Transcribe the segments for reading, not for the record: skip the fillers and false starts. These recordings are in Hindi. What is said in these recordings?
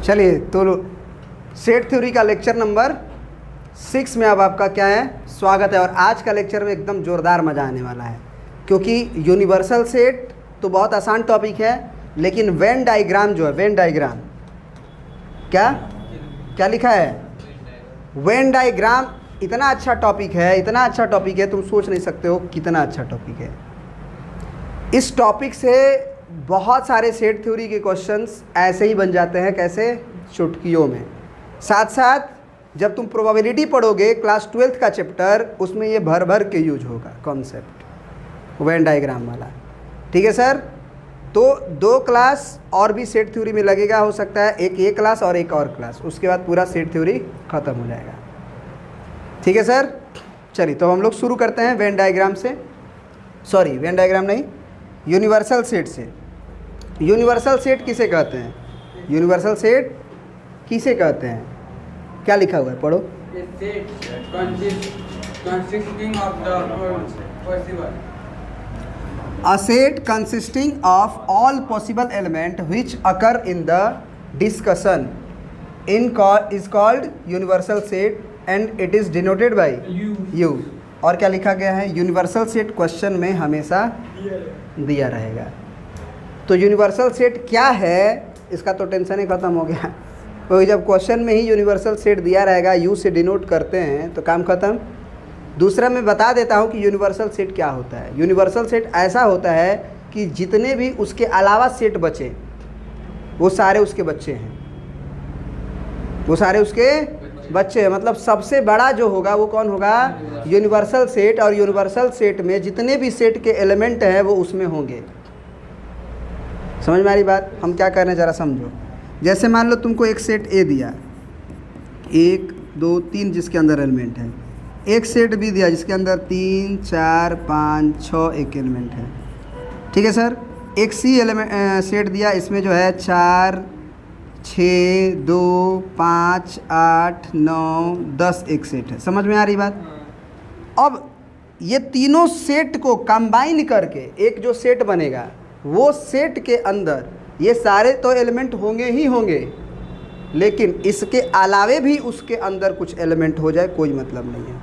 चलिए तो सेट थ्योरी का लेक्चर नंबर 6 में अब आपका क्या है, स्वागत है। और आज का लेक्चर में एकदम ज़ोरदार मज़ा आने वाला है, क्योंकि यूनिवर्सल सेट तो बहुत आसान टॉपिक है, लेकिन वेन डायग्राम जो है, वेन डायग्राम क्या क्या लिखा है, वेन डायग्राम इतना अच्छा टॉपिक है, इतना अच्छा टॉपिक है, तुम सोच नहीं सकते हो कितना अच्छा टॉपिक है। इस टॉपिक से बहुत सारे सेट थ्योरी के क्वेश्चंस ऐसे ही बन जाते हैं, कैसे, चुटकियों में। साथ साथ जब तुम प्रोबेबिलिटी पढ़ोगे क्लास 12th का चैप्टर, उसमें ये भर भर के यूज होगा कॉन्सेप्ट वेन डायग्राम वाला। ठीक है सर। तो 2 क्लास और भी सेट थ्योरी में लगेगा, हो सकता है एक ये क्लास और एक और क्लास, उसके बाद पूरा सेट थ्योरी ख़त्म हो जाएगा। ठीक है सर। चलिए तो हम लोग शुरू करते हैं वेन डायग्राम से, सॉरी वेन डायग्राम नहीं, यूनिवर्सल सेट से। यूनिवर्सल सेट किसे कहते हैं, यूनिवर्सल सेट किसे कहते हैं, क्या लिखा हुआ है, पढ़ो। A set consisting of all possible element which occur in the discussion is called universal set and it is denoted by U। और क्या लिखा गया है, यूनिवर्सल सेट क्वेश्चन में हमेशा दिया रहेगा। तो यूनिवर्सल सेट क्या है, इसका तो टेंशन ही ख़त्म हो गया, क्योंकि जब क्वेश्चन में ही यूनिवर्सल सेट दिया रहेगा, यू से डिनोट करते हैं, तो काम ख़त्म। दूसरा मैं बता देता हूँ कि यूनिवर्सल सेट क्या होता है। यूनिवर्सल सेट ऐसा होता है कि जितने भी उसके अलावा सेट बचे वो सारे उसके बच्चे हैं, वो सारे उसके बच्चे हैं। मतलब सबसे बड़ा जो होगा वो कौन होगा, यूनिवर्सल सेट। और यूनिवर्सल सेट में जितने भी सेट के एलिमेंट हैं वो उसमें होंगे। समझ में आ रही बात, हम क्या कर रहे हैं ज़रा समझो। जैसे मान लो तुमको एक सेट ए दिया, 1 2 3 जिसके अंदर एलिमेंट है, एक सेट भी दिया जिसके अंदर 3 4 5 6 एक एलिमेंट है। ठीक है सर। एक सी एलिमेंट सेट दिया, इसमें जो है 4 6 2 5 8 9 10 एक सेट है। समझ में आ रही बात। अब ये तीनों सेट को कंबाइन करके एक जो सेट बनेगा, वो सेट के अंदर ये सारे तो एलिमेंट होंगे ही होंगे, लेकिन इसके अलावे भी उसके अंदर कुछ एलिमेंट हो जाए कोई मतलब नहीं है,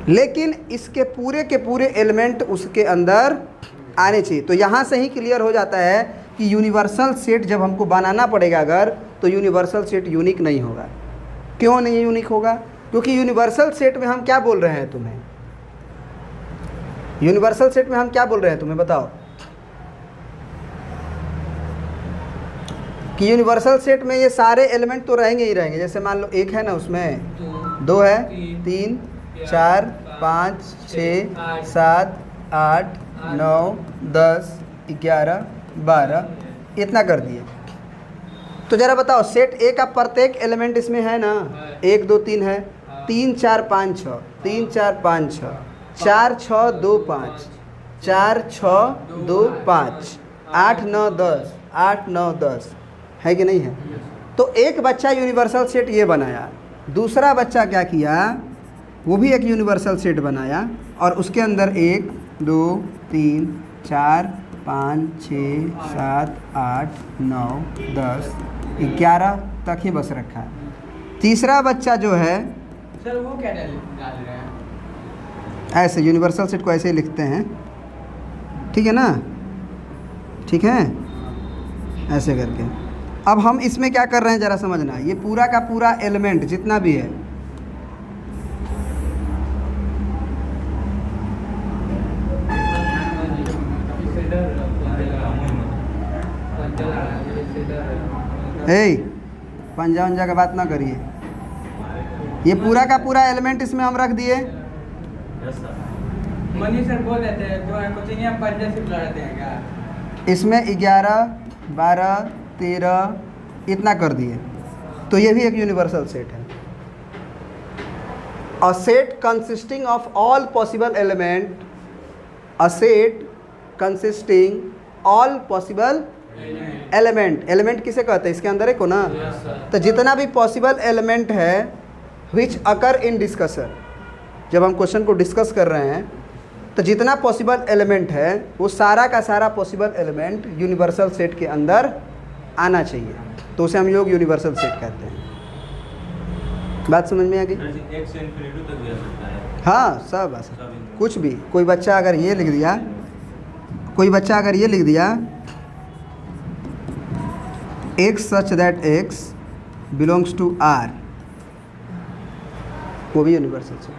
लेकिन इसके पूरे के पूरे एलिमेंट उसके अंदर आने चाहिए। तो यहाँ से ही क्लियर हो जाता है कि यूनिवर्सल सेट जब हमको बनाना पड़ेगा अगर, तो यूनिवर्सल सेट यूनिक नहीं होगा। क्यों नहीं यूनिक होगा, क्योंकि यूनिवर्सल सेट में हम क्या बोल रहे हैं तुम्हें, यूनिवर्सल सेट में हम क्या बोल रहे हैं तुम्हें बताओ, कि यूनिवर्सल सेट में ये सारे एलिमेंट तो रहेंगे ही रहेंगे। जैसे मान लो एक है ना, उसमें 2 है, 3 4 5 6 7 8 9 10 11 12 इतना कर दिए। तो ज़रा बताओ सेट ए का प्रत्येक एलिमेंट इसमें है ना, 1 2 3 है, 3 4 5 6 3 4 5 6 4 6 2 5 4 6 2 5 8 9 10 8 9 10 है कि नहीं है। तो एक बच्चा यूनिवर्सल सेट ये बनाया, दूसरा बच्चा क्या किया, वो भी एक यूनिवर्सल सेट बनाया, और उसके अंदर 1 2 3 4 5 6 7 8 9 10 11 तक ही बस रखा है। तीसरा बच्चा जो है, सर वो क्या डाल रहे हैं, ऐसे यूनिवर्सल सेट को ऐसे ही लिखते हैं, ठीक है ना, ठीक है, ऐसे करके। अब हम इसमें क्या कर रहे हैं ज़रा समझना, ये पूरा का पूरा एलिमेंट जितना भी है, पंजा वंजा का बात ना करिए, ये पूरा का पूरा एलिमेंट इसमें हम रख दिए। मनी सर बोल देते हैं तो कोचिंग में पंजा से बुला देते हैं क्या, इसमें 11 12 13 इतना कर दिए, तो ये भी एक यूनिवर्सल सेट है। A set consisting of all possible element, a set consisting all possible element, element किसे कहते हैं, इसके अंदर एक हो ना, तो जितना भी पॉसिबल एलिमेंट है विच अकर इन डिस्कशन, जब हम क्वेश्चन को डिस्कस कर रहे हैं तो जितना पॉसिबल एलिमेंट है वो सारा का सारा पॉसिबल एलिमेंट यूनिवर्सल सेट के अंदर आना चाहिए, तो उसे हम लोग यूनिवर्सल सेट कहते हैं। बात समझ में आ गई? एक से इन्फिनिटी तक भी आ सकता है। हाँ, सब कुछ भी। कोई बच्चा अगर ये लिख दिया, x such that x belongs to R, वो भी यूनिवर्सल सेट।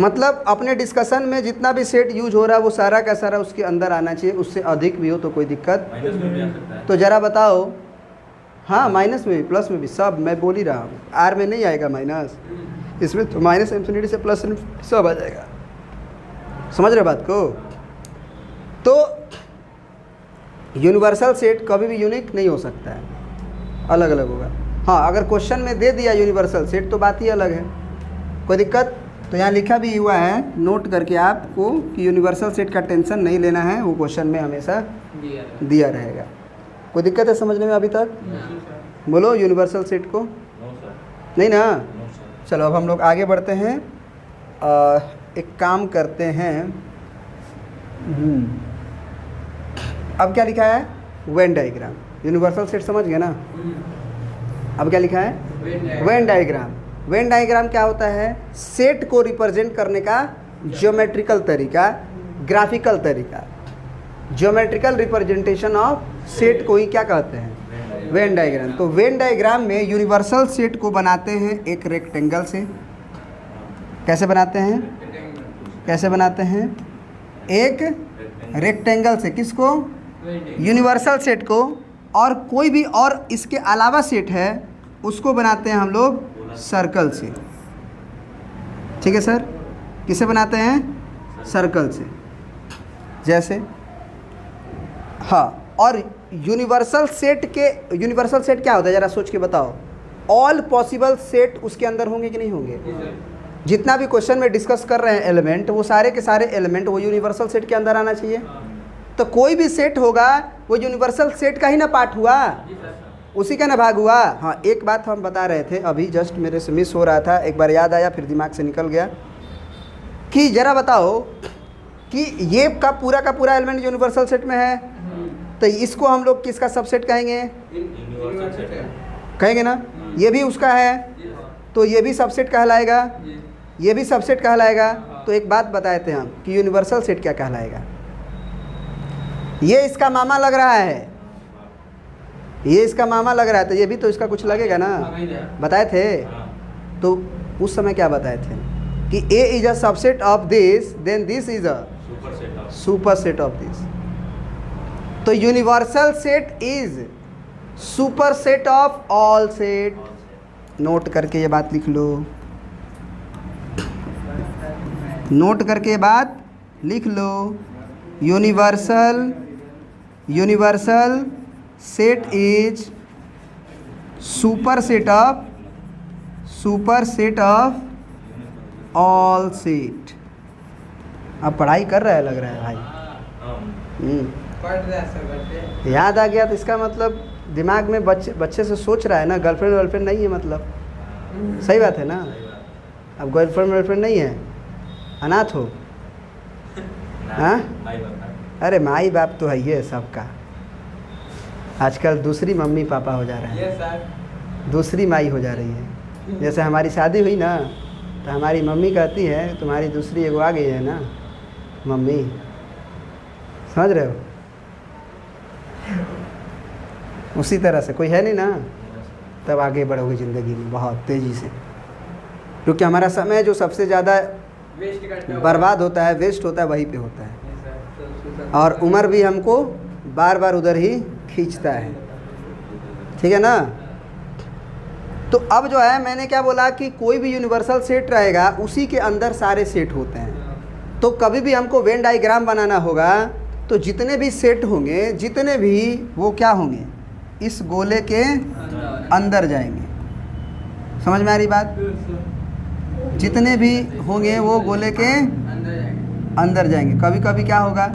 मतलब अपने डिस्कशन में जितना भी सेट यूज हो रहा है वो सारा का सारा उसके अंदर आना चाहिए, उससे अधिक भी हो तो कोई दिक्कत। माइनस में भी आ सकता है। तो ज़रा बताओ। हाँ, माइनस में भी प्लस में भी, सब मैं बोल ही रहा हूँ। आर में नहीं आएगा माइनस, इसमें तो माइनस इन्फिनिटी से प्लस सब आ जाएगा। समझ रहे बात को? तो यूनिवर्सल सेट कभी भी यूनिक नहीं हो सकता है, अलग अलग होगा। हाँ, अगर क्वेश्चन में दे दिया यूनिवर्सल सेट तो बात ही अलग है, कोई दिक्कत। तो यहाँ लिखा भी हुआ है, नोट करके आपको, कि यूनिवर्सल सेट का टेंशन नहीं लेना है, वो क्वेश्चन में हमेशा दिया रहेगा। कोई दिक्कत है समझने में अभी तक? बोलो यूनिवर्सल सेट को। No sir. नहीं ना? No sir. चलो अब हम लोग आगे बढ़ते हैं। एक काम करते हैं। अब क्या लिखा है? Venn diagram. यूनिवर्सल सेट समझ गए ना? अब क्या लिखा है? Venn diagram. वेन डायग्राम क्या होता है? सेट को रिप्रेजेंट करने का ज्योमेट्रिकल तरीका, ग्राफिकल तरीका। ज्योमेट्रिकल रिप्रेजेंटेशन ऑफ सेट को ही क्या कहते हैं? Venn diagram. तो वेन डायग्राम में यूनिवर्सल सेट को बनाते हैं एक रेक्टेंगल से। कैसे बनाते हैं? कैसे बनाते हैं? एक रेक्टेंगल से। किसको? यूनिवर्सल सेट को। और कोई भी और इसके अलावा सेट है उसको बनाते हैं हम लोग सर्कल से। ठीक है सर? किसे बनाते हैं? सर्कल से। जैसे हाँ, और यूनिवर्सल सेट क्या होता है ज़रा सोच के बताओ। ऑल पॉसिबल सेट उसके अंदर होंगे कि नहीं होंगे? जितना भी क्वेश्चन में डिस्कस कर रहे हैं एलिमेंट, वो सारे के सारे एलिमेंट वो यूनिवर्सल सेट के अंदर आना चाहिए। तो कोई भी सेट होगा वो यूनिवर्सल सेट का ही ना पार्ट हुआ, उसी का ना भाग हुआ। हाँ, एक बात हम बता रहे थे अभी, जस्ट मेरे से मिस हो रहा था, एक बार याद आया फिर दिमाग से निकल गया, कि ज़रा बताओ कि ये का पूरा एलिमेंट यूनिवर्सल सेट में है, तो इसको हम लोग किसका सबसेट कहेंगे? यूनिवर्सल सेट है। कहेंगे ना? ये भी उसका है, तो ये भी सबसेट कहलाएगा, ये भी सबसेट कहलाएगा। तो एक बात बताए थे हम कि यूनिवर्सल सेट क्या कहलाएगा। ये इसका मामा लग रहा है, ये इसका मामा लग रहा है, तो ये भी तो इसका कुछ लगेगा ना। बताए थे तो उस समय क्या बताए थे कि A is a subset of this, then this is a super set of this. तो universal set is super set of all set. Note करके ये बात लिख लो, नोट करके ये बात लिख लो। Universal set is super set of all set. अब पढ़ाई कर रहा है लग रहा है भाई। पढ़ रहा सर बच्चे। याद आ गया तो इसका मतलब दिमाग में बच्चे से सोच रहा है ना। गर्लफ्रेंड नहीं है मतलब, सही बात है ना? अब गर्लफ्रेंड नहीं है, अनाथ हो। हाँ, अरे माई बाप तो है ये सबका। आजकल दूसरी मम्मी पापा हो जा रहे हैं, यस सर। दूसरी माई हो जा रही है। जैसे हमारी शादी हुई ना, तो हमारी मम्मी कहती है तुम्हारी दूसरी एगो आ गई है ना मम्मी। समझ रहे हो? उसी तरह से कोई है नहीं ना, तब आगे बढ़ोगे ज़िंदगी में बहुत तेज़ी से। क्योंकि हमारा समय जो सबसे ज़्यादा वेस्ट करते हो। बर्बाद होता है, वेस्ट होता है, वहीं पे होता है। यस सर, तो और उम्र भी हमको बार बार उधर ही खींचता है। ठीक है ना? तो अब जो है मैंने क्या बोला कि कोई भी यूनिवर्सल सेट रहेगा उसी के अंदर सारे सेट होते हैं। तो कभी भी हमको वेन डायग्राम बनाना होगा तो जितने भी सेट होंगे, जितने भी वो क्या होंगे, इस गोले के अंदर जाएंगे। समझ में आ रही बात? जितने भी होंगे वो गोले के अंदर जाएंगे। अंदर जाएंगे। कभी कभी क्या होगा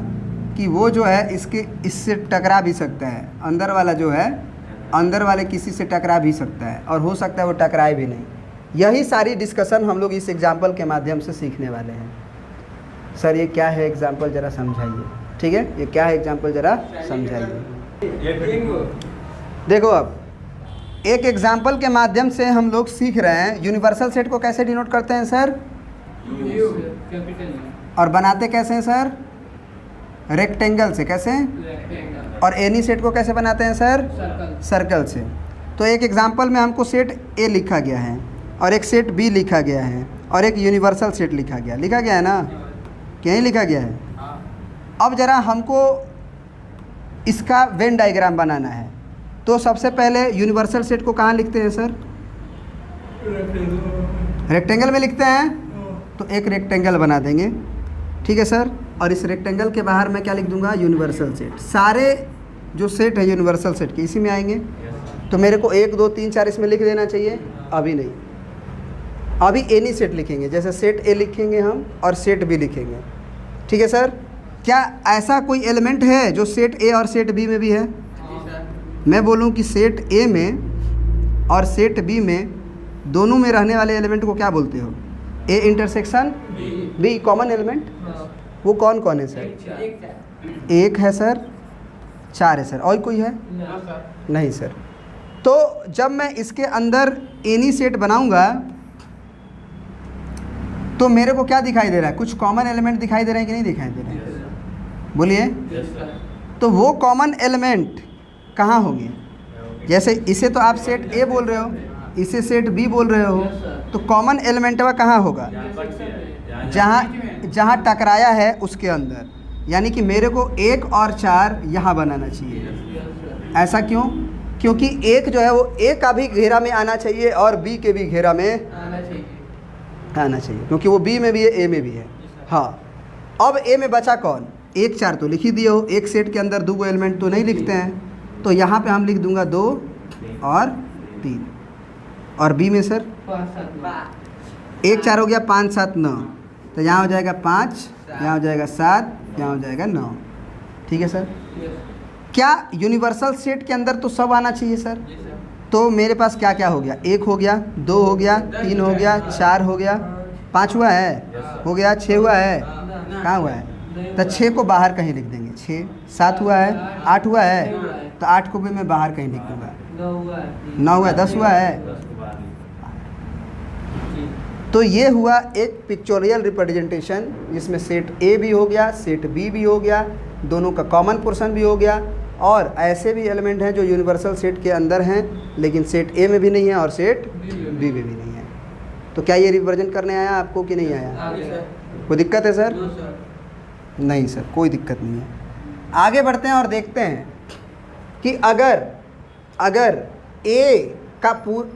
कि वो जो है इससे टकरा भी सकता है, अंदर वाला जो है अंदर वाले किसी से टकरा भी सकता है, और हो सकता है वो टकराए भी नहीं। यही सारी डिस्कशन हम लोग इस एग्जाम्पल के माध्यम से सीखने वाले हैं। सर ये क्या है एग्जाम्पल ज़रा समझाइए। ठीक है, ये क्या है एग्जाम्पल ज़रा समझाइए। देखो अब एक एग्जाम्पल के माध्यम से हम लोग सीख रहे हैं यूनिवर्सल सेट को कैसे डिनोट करते हैं सर, और बनाते कैसे हैं सर, रेक्टेंगल से। कैसे? और एनी सेट को कैसे बनाते हैं सर, सर्कल से। तो एक एग्जाम्पल में हमको सेट ए लिखा गया है और एक सेट बी लिखा गया है और एक यूनिवर्सल सेट लिखा गया है ना, क्या लिखा गया है। अब ज़रा हमको इसका वेन डायग्राम बनाना है, तो सबसे पहले यूनिवर्सल सेट को कहाँ लिखते हैं सर, रेक्टेंगल में लिखते हैं। तो एक रेक्टेंगल बना देंगे, ठीक है सर। और इस रेक्टेंगल के बाहर मैं क्या लिख दूंगा, यूनिवर्सल सेट। सारे जो सेट है यूनिवर्सल सेट के इसी में आएंगे। तो मेरे को 1 2 3 4 इसमें लिख देना चाहिए, अभी नहीं, अभी एनी सेट लिखेंगे। जैसे सेट ए लिखेंगे हम और सेट बी लिखेंगे, ठीक है सर। क्या ऐसा कोई एलिमेंट है जो सेट ए और सेट बी में भी है? मैं बोलूं कि सेट ए में और सेट बी में दोनों में रहने वाले एलिमेंट को क्या बोलते हो, A intersection B common element. वो कौन कौन है सर? एक है सर, 4 है सर, और कोई है? नहीं सर। तो जब मैं इसके अंदर एनी सेट बनाऊंगा तो मेरे को क्या दिखाई दे रहा है, कुछ कॉमन एलिमेंट दिखाई दे रहे हैं कि नहीं दिखाई दे रहे हैं, बोलिए। तो वो कॉमन एलिमेंट कहाँ होंगे? जैसे इसे तो आप सेट ए बोल रहे हो, इसे सेट बी बोल रहे हो, तो कॉमन एलिमेंट वह कहाँ होगा, जहाँ जहाँ टकराया है उसके अंदर। यानी कि मेरे को 1 और 4 यहाँ बनाना चाहिए। ऐसा क्यों? क्योंकि एक जो है वो ए का भी घेरा में आना चाहिए और बी के भी घेरा में आना चाहिए, क्योंकि वो बी में भी है ए में भी है। हाँ, अब ए में बचा कौन, 1 4 तो लिख ही दिए हो, एक सेट के अंदर 2 एलिमेंट तो नहीं लिखते हैं, तो यहाँ पे हम लिख दूंगा 2 और 3। और बी में सर 1 4 हो गया, 5 7 9, तो यहाँ हो जाएगा 5, यहाँ हो जाएगा 7, यहाँ हो जाएगा 9, ठीक है सर। क्या यूनिवर्सल सेट के अंदर तो सब आना चाहिए सर। तो मेरे पास क्या क्या हो गया, 1 हो गया, 2 हो गया, 3 हो गया, 4 हो गया, 5 हुआ है, हो गया, 6 हुआ है, कहाँ हुआ है, तो 6 को बाहर कहीं लिख देंगे, 6 7 हुआ है, 8 हुआ है, तो 8 को भी मैं बाहर कहीं लिख दूँगा, 9 हुआ है, 10 हुआ है। तो ये हुआ एक पिक्चोरियल रिप्रेजेंटेशन जिसमें सेट ए भी हो गया, सेट बी भी हो गया, दोनों का कॉमन पोर्शन भी हो गया। और ऐसे भी एलिमेंट हैं जो यूनिवर्सल सेट के अंदर हैं लेकिन सेट ए में भी नहीं है और सेट बी में भी नहीं है। तो क्या ये रिप्रेजेंट करने आया आपको कि नहीं आया? कोई दिक्कत है सर? नहीं सर, कोई दिक्कत नहीं है। आगे बढ़ते हैं और देखते हैं कि अगर ए का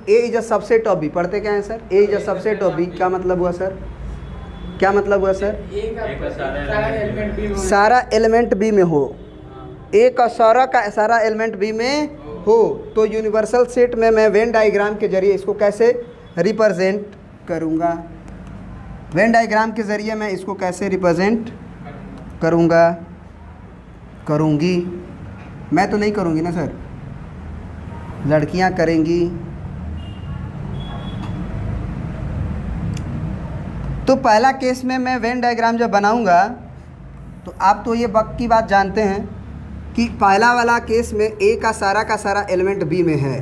A is a subset of B, पढ़ते क्या है sir, A is a subset of B, क्या मतलब हुआ सर, क्या मतलब हुआ सर? सारा एलिमेंट बी में हो, ए का सारा एलिमेंट बी में हो, तो यूनिवर्सल सेट में मैं वेन डायग्राम के जरिए इसको कैसे रिप्रेजेंट करूँगा, वेन डायग्राम के ज़रिए मैं इसको कैसे रिप्रेजेंट करूँगी। मैं तो नहीं करूँगी ना सर, लड़कियाँ करेंगी। तो पहला केस में मैं वेन डायग्राम जब बनाऊँगा तो आप तो ये वक्त की बात जानते हैं कि पहला वाला केस में ए का सारा एलिमेंट बी में है।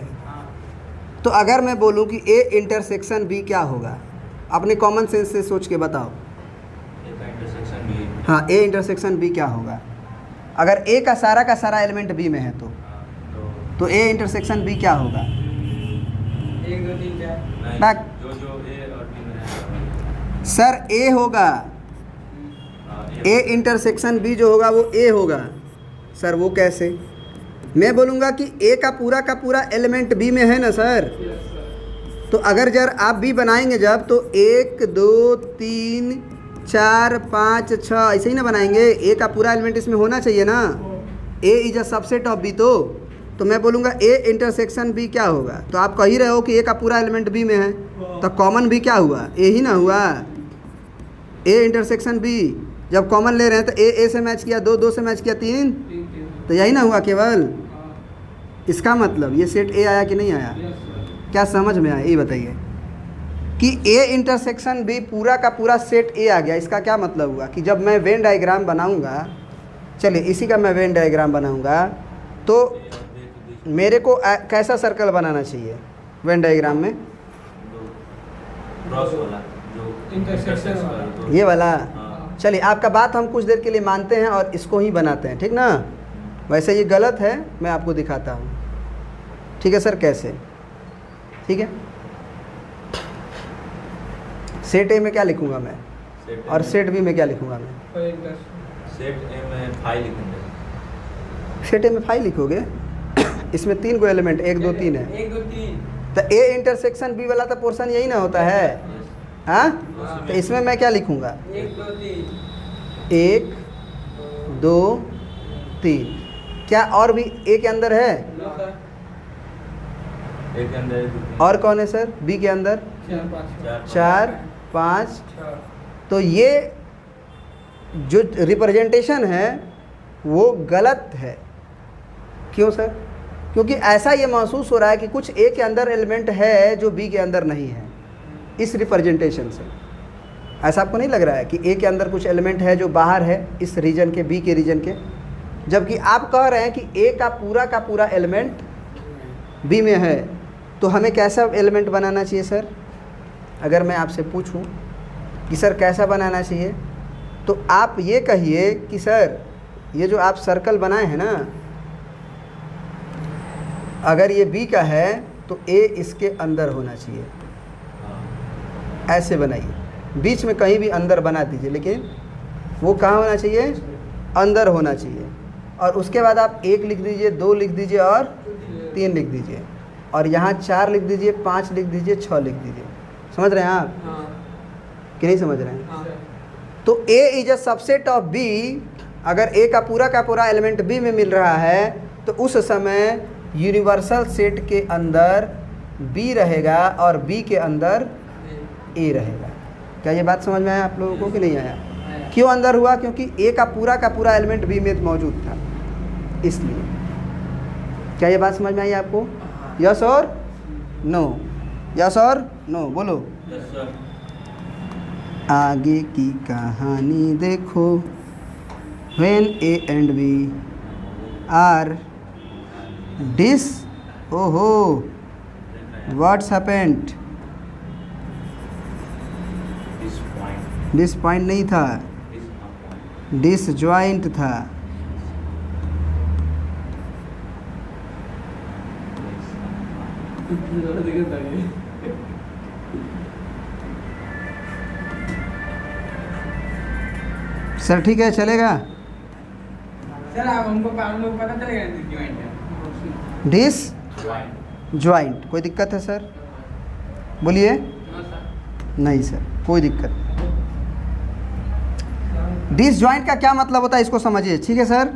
तो अगर मैं बोलूँ कि ए इंटरसेक्शन बी क्या होगा, अपने कॉमन सेंस से सोच के बताओ। हाँ, ए इंटरसेक्शन बी क्या होगा अगर ए का सारा एलिमेंट बी में है तो ए इंटरसेक्शन बी क्या होगा? 1 2 3 4 बैक जो ए और बी में है सर, ए होगा, ए इंटरसेक्शन बी जो होगा वो ए होगा सर। वो कैसे? मैं बोलूँगा कि ए का पूरा एलिमेंट बी में है ना सर। तो अगर जर आप बी बनाएंगे जब, तो 1 2 3 4 5 6 ऐसे ही ना बनाएंगे, ए का पूरा एलिमेंट इसमें होना चाहिए ना। A is a subset of B, तो मैं बोलूँगा ए इंटरसेक्शन बी क्या होगा। तो आप कह ही रहे हो कि ए का पूरा एलिमेंट बी में है, तो कॉमन बी क्या हुआ, ए ही ना हुआ। ए इंटरसेक्शन बी जब कॉमन ले रहे हैं तो ए से मैच किया, 2 से मैच किया, 3, तो यही ना हुआ केवल। इसका मतलब ये सेट ए आया कि नहीं आया? क्या समझ में आया ये बताइए कि ए इंटरसेक्शन बी पूरा का पूरा सेट ए आ गया। इसका क्या मतलब हुआ कि जब मैं वेन डायग्राम बनाऊंगा, चलिए इसी का मैं वेन डायग्राम बनाऊंगा, तो A और B to this मेरे को कैसा सर्कल बनाना चाहिए वेन डायग्राम में? क्रॉस वाला जो Intersection intersects वाला। तो- ये वाला। हाँ। चलिए, आपका बात हम कुछ देर के लिए मानते हैं और इसको ही बनाते हैं, ठीक ना? वैसे ये गलत है, मैं आपको दिखाता हूँ। ठीक है सर, कैसे? ठीक है, सेट ए में क्या लिखूंगा मैं सेट A और में- सेट बी में क्या लिखूंगा मैं? सेट ए में 5 लिखेंगे। सेट ए में 5 लिखोगे? इसमें 3 को एलिमेंट 1 2 3 है, 1 2 3 तो ए इंटरसेक्शन बी वाला तो पोर्शन यही ना होता है, हाँ? तो इसमें मैं क्या लिखूंगा? 1 2 3 1 2 3। क्या और भी ए के अंदर है? नो सर एक के अंदर 1 2 3 और कौन है सर बी के अंदर? 4 5 4 5। 6 तो ये जो रिप्रेजेंटेशन है वो गलत है। क्यों सर? क्योंकि ऐसा ये महसूस हो रहा है कि कुछ ए के अंदर एलिमेंट है जो बी के अंदर नहीं है, इस रिप्रेजेंटेशन से। ऐसा आपको नहीं लग रहा है कि ए के अंदर कुछ एलिमेंट है जो बाहर है इस रीजन के, बी के रीजन के, जबकि आप कह रहे हैं कि ए का पूरा एलिमेंट बी में है? तो हमें कैसा एलिमेंट बनाना चाहिए सर? अगर मैं आपसे पूछूं कि सर कैसा बनाना चाहिए, तो आप ये कहिए कि सर ये जो आप सर्कल बनाए हैं ना, अगर ये बी का है तो ए इसके अंदर होना चाहिए। ऐसे बनाइए, बीच में कहीं भी अंदर बना दीजिए, लेकिन वो कहाँ होना चाहिए? अंदर होना चाहिए। और उसके बाद आप 1 लिख दीजिए, 2 लिख दीजिए और 3 लिख दीजिए, और यहाँ 4 लिख दीजिए, 5 लिख दीजिए, 6 लिख दीजिए। समझ रहे हैं आप हां कि नहीं समझ रहे हैं? हां तो A is a subset of B। अगर A का पूरा एलिमेंट B में मिल रहा है तो उस समय यूनिवर्सल सेट के अंदर B रहेगा और B के अंदर A रहेगा। क्या ये बात समझ में आया आप लोगों को कि नहीं आया? क्यों अंदर हुआ? क्योंकि A का पूरा एलिमेंट B में मौजूद था, इसलिए। क्या ये बात समझ में आई आपको? यस और नो? यस और नो? बोलो। Yes sir. आगे की कहानी देखो। When A and B are ओहो, what's happened? This point disappoint नहीं था, दिस पॉइंट डिसजॉइंट था। सर ठीक है, चलेगा? सर आप हमको पता चलेगा जॉइंट है डिसजॉइंट कोई दिक्कत है सर? बोलिए। नो सर नहीं सर, कोई दिक्कत नहीं। डिसजॉइंट का क्या मतलब होता है इसको समझिए, ठीक है सर?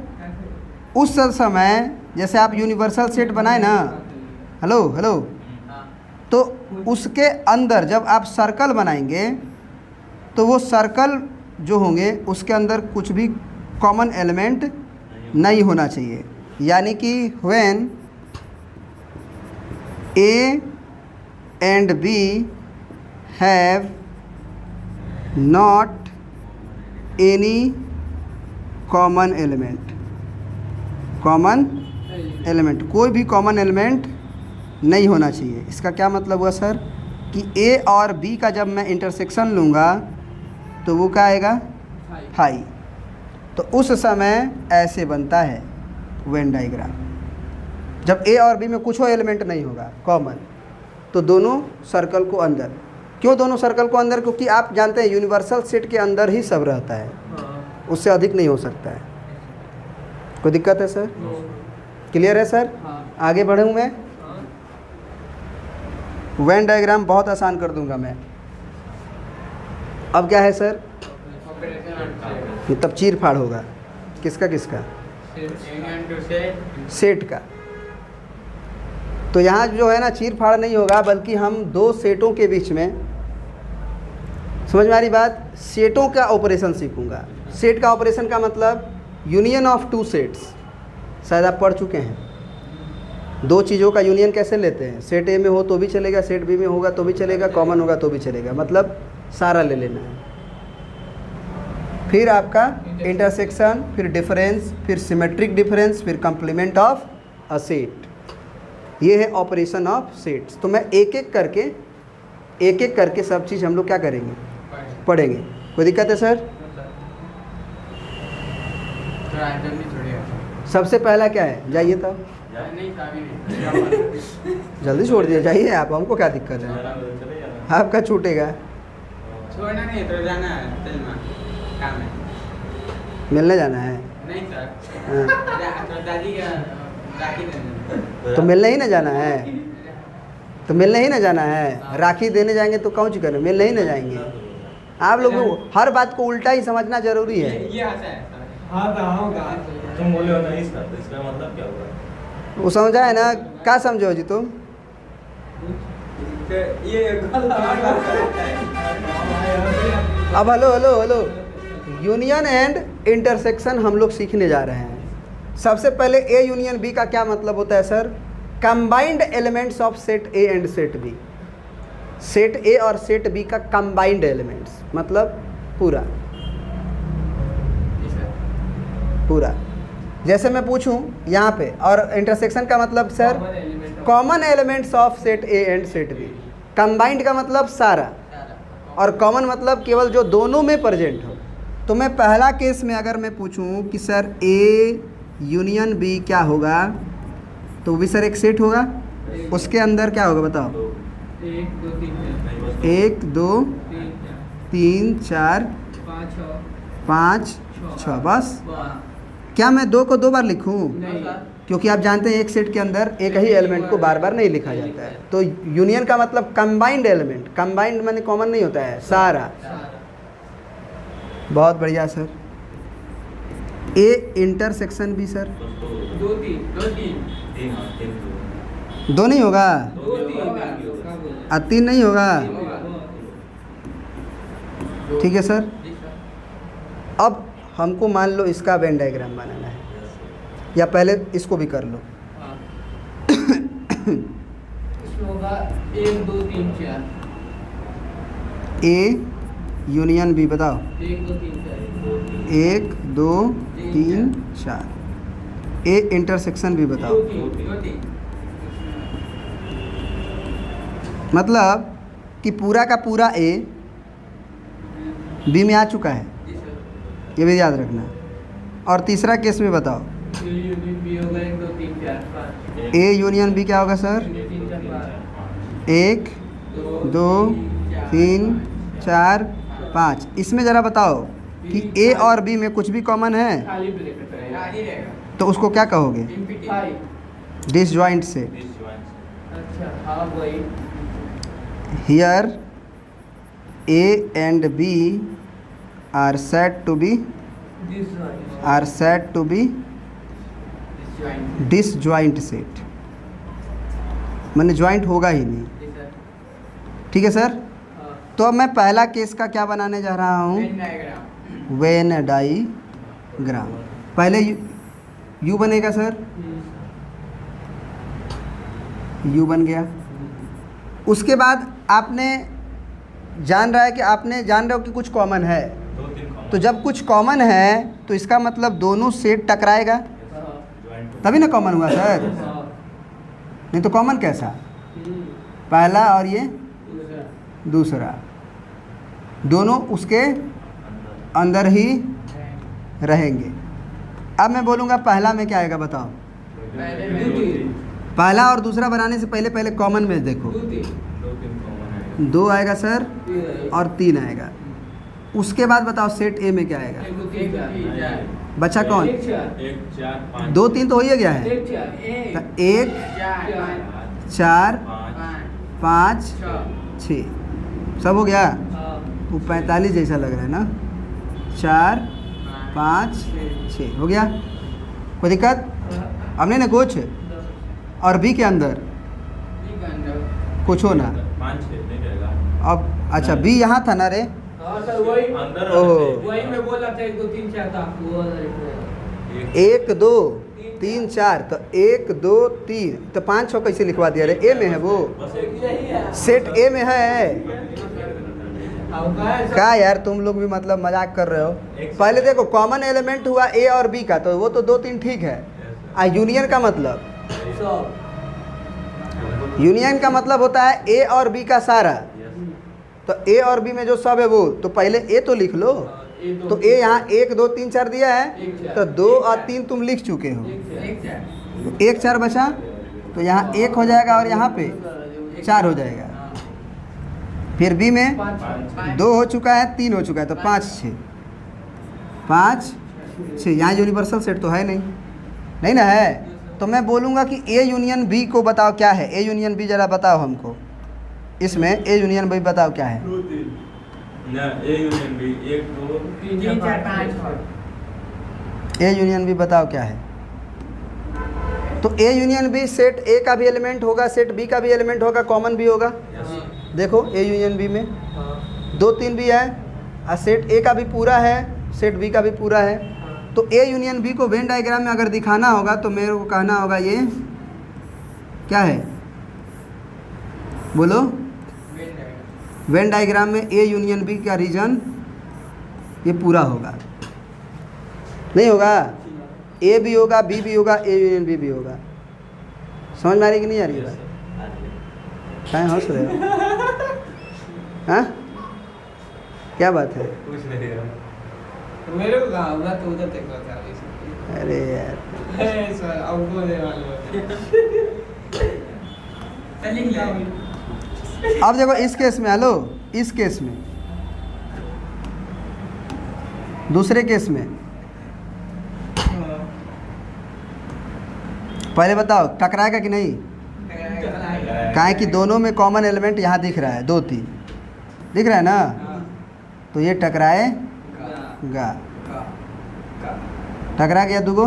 उस समय जैसे आप यूनिवर्सल सेट बनाए ना, हेलो, हां तो उसके अंदर जब आप सर्कल बनाएंगे तो वो सर्कल जो होंगे उसके अंदर कुछ भी कॉमन एलिमेंट नहीं होना चाहिए। यानी कि when A and B have not any common element, कोई भी कॉमन एलिमेंट नहीं होना चाहिए। इसका क्या मतलब हुआ सर? कि A और B का जब मैं इंटरसेक्शन लूँगा तो वो क्या आएगा? 5। तो उस समय ऐसे बनता है वेन डायग्राम। जब A और B में कुछ एलिमेंट नहीं होगा कॉमन, तो दोनों सर्कल को अंदर। क्यों दोनों सर्कल को अंदर? क्योंकि आप जानते हैं यूनिवर्सल सेट के अंदर ही सब रहता है, उससे अधिक नहीं हो सकता है। कोई दिक्कत है सर? क्लियर है सर? आगे बढ़ूँ मैं? वेन डायग्राम बहुत आसान कर दूंगा मैं। अब क्या है सर? ये तब चीर फाड़ होगा। किसका? यूनियन टू सेट सेट का। तो यहाँ जो है ना, चीर फाड़ नहीं होगा, बल्कि हम 2 सेटों के बीच में, समझ में आ रही बात? सेटों का ऑपरेशन सीखूंगा। सेट का ऑपरेशन का मतलब यूनियन ऑफ 2 सेट्स। शायद आप पढ़ चुके हैं। 2 चीज़ों का यूनियन कैसे लेते हैं? सेट ए में हो तो भी चलेगा, सेट बी में होगा तो भी चलेगा, कॉमन होगा तो भी चलेगा, मतलब सारा ले लेना है। फिर आपका इंटरसेक्शन, फिर डिफरेंस, फिर सिमेट्रिक डिफरेंस, फिर कंप्लीमेंट ऑफ अ सेट। ये है ऑपरेशन ऑफ सेट्स। तो मैं एक एक करके सब चीज़ हम लोग क्या करेंगे, पढ़ेंगे। कोई दिक्कत है सर? थोड़ा जल्दी छोड़िए। सबसे पहला क्या है, जाइए तब। नहीं था अभी नहीं। जल्दी छोड़ दिया, जाइए आप, हमको क्या दिक्कत है, चले जाना। आपका छूटेगा। छोड़ना नहीं है तो जाना है, तेल में काम है। मिलने जाना है। नहीं सर, हाँ। तो दादी का राखी देने। तो मिलने ही ना जाना है, तो मिलने ही ना जाना है। राखी देने जाएंगे तो कौन सी करें, मिलने ही ना जाएंगे। आप लोग हर बात को उल्टा ही समझना जरूरी है। ये हंसा है सर। तुम बोले हो नहीं सर, तो इसका मतलब क्या हुआ? वो समझा है ना, क्या समझो जी तुम? ये अब hello hello hello, union and intersection हम लोग सीखने जा रहे हैं। सबसे पहले ए यूनियन बी का क्या मतलब होता है sir? Combined elements of set A and set B. Set A और सेट बी का कंबाइंड एलिमेंट्स मतलब पूरा पूरा। जैसे मैं पूछूं यहाँ पे, और इंटरसेक्शन का मतलब sir common elements of set A and set B. Combined का मतलब सारा, और कॉमन मतलब केवल जो दोनों में प्रेजेंट हो। तो मैं पहला केस में अगर मैं पूछूं कि सर ए यूनियन बी क्या होगा, तो भी सर एक सेट होगा, उसके अंदर क्या होगा बताओ? 1 2 3 4 5 6। बस क्या मैं 2 को 2 बार लिखूं? क्योंकि आप जानते हैं एक सेट के अंदर एक ही एलिमेंट को बार बार नहीं लिखा जाता है। तो यूनियन का मतलब कंबाइंड एलिमेंट। कंबाइंड माने कॉमन नहीं होता है, सारा। बहुत बढ़िया सर। ए इंटरसेक्शन भी सर 2 नहीं होगा, 3 नहीं होगा। ठीक है सर। अब हमको मान लो इसका वेन डायग्राम बनाना है, या पहले इसको भी कर लो। इसमें होगा 1 2 3 4। ए यूनियन बी बताओ। 1 2 3 4। 1 2 3 4। ए इंटरसेक्शन भी बताओ। 2 3। मतलब कि पूरा का पूरा ए बी में आ चुका है, जी सर। ये भी याद रखना। और तीसरा केस में बताओ। बी होगा 1 2 3 4 5। ए यूनियन बी क्या होगा सर? 3 4 5। 1 2 3 4 5। इसमें ज़रा बताओ कि ए और बी में कुछ भी कॉमन है खाली ब्रैकेट रहेगा। तो उसको क्या कहोगे? Disjoint set. अच्छा हाँ वही। Here A and B are said to be disjoint set. माने जॉइंट होगा ही नहीं। ठीक है सर। तो अब मैं पहला केस का क्या बनाने जा रहा हूँ? Venn diagram. पहले यू बनेगा सर, यू बन गया। उसके बाद आपने जान रहा है कि आपने जान रहे हो कि कुछ कॉमन है। तो जब कुछ कॉमन है तो इसका मतलब दोनों सेट टकराएगा, तभी ना कॉमन हुआ सर। नहीं तो कॉमन कैसा? पहला और ये दूसरा, दोनों उसके अंदर ही रहेंगे। अब मैं बोलूँगा पहला में क्या आएगा बताओ? पहला और दूसरा बनाने से पहले पहले कॉमन में देखो। 2 आएगा सर और 3 आएगा। उसके बाद बताओ सेट ए में क्या आएगा? बचा कौन? 2 3 तो हो ही गया है। 1 4 5 6 सब हो गया। वो 45 जैसा लग रहा है ना। 4 5 6 हो गया। कोई दिक्कत? हमने ना कुछ और बी के अंदर कुछ हो ना। अब अच्छा बी यहाँ था ना रे। ओह 1 2 3 4 तो 1 2 3 तो 5 6 कैसे लिखवा दिया रे? ए में है वो, सेट ए में है। क्या यार तुम लोग भी मतलब मजाक कर रहे हो। पहले देखो कॉमन एलिमेंट हुआ ए और बी का, तो वो तो 2 3 ठीक है। यूनियन का मतलब सब यूनियन का मतलब होता है ए और बी का सारा। तो ए और बी में जो सब है वो, तो पहले ए तो लिख लो। तो ए यहाँ 1 2 3 4 दिया है, तो 2 और 3 तुम लिख चुके हो, तो 1 4 बचा, तो यहाँ 1 हो जाएगा और यहाँ पे 4 हो जाएगा। फिर बी में 2 हो चुका है, 3 हो चुका है, तो 5 6 5 6। यहाँ यूनिवर्सल सेट तो है नहीं, नहीं ना है। तो मैं बोलूँगा कि ए यूनियन बी को बताओ क्या है। ए यूनियन बी ज़रा बताओ हमको, इसमें ए यूनियन बी बताओ क्या है। ना A union B 1 2 3 4 5 A union B बताओ क्या है। तो A union B set A का भी एलिमेंट होगा, सेट बी का भी एलिमेंट होगा, कॉमन भी होगा। देखो ए यूनियन बी में 2 3 भी है, और सेट ए का भी पूरा है, सेट बी का भी पूरा है। तो ए यूनियन बी को वेन डायग्राम में अगर दिखाना होगा तो मेरे को कहना होगा ये क्या है, बोलो। वेन डायग्राम में ए यूनियन बी का रीजन ये पूरा होगा, नहीं होगा। ए भी होगा, बी भी होगा, ए यूनियन बी भी होगा। समझ में आ रही कि नहीं आ रही है बात? क्या हंस रहे हो? हाँ, क्या बात है? कुछ नहीं है। मेरे को कहा होगा तो उधर तक था। अरे यार, सर अब को दे वाले लिख ले। अब देखो इस केस में, हेलो, इस केस में, दूसरे केस में पहले बताओ टकराएगा कि नहीं। काहे कि दोनों में कॉमन एलिमेंट यहाँ दिख रहा है, 2 3 दिख रहा है ना, तो ये टकराएगा। टकरा गया दूगो,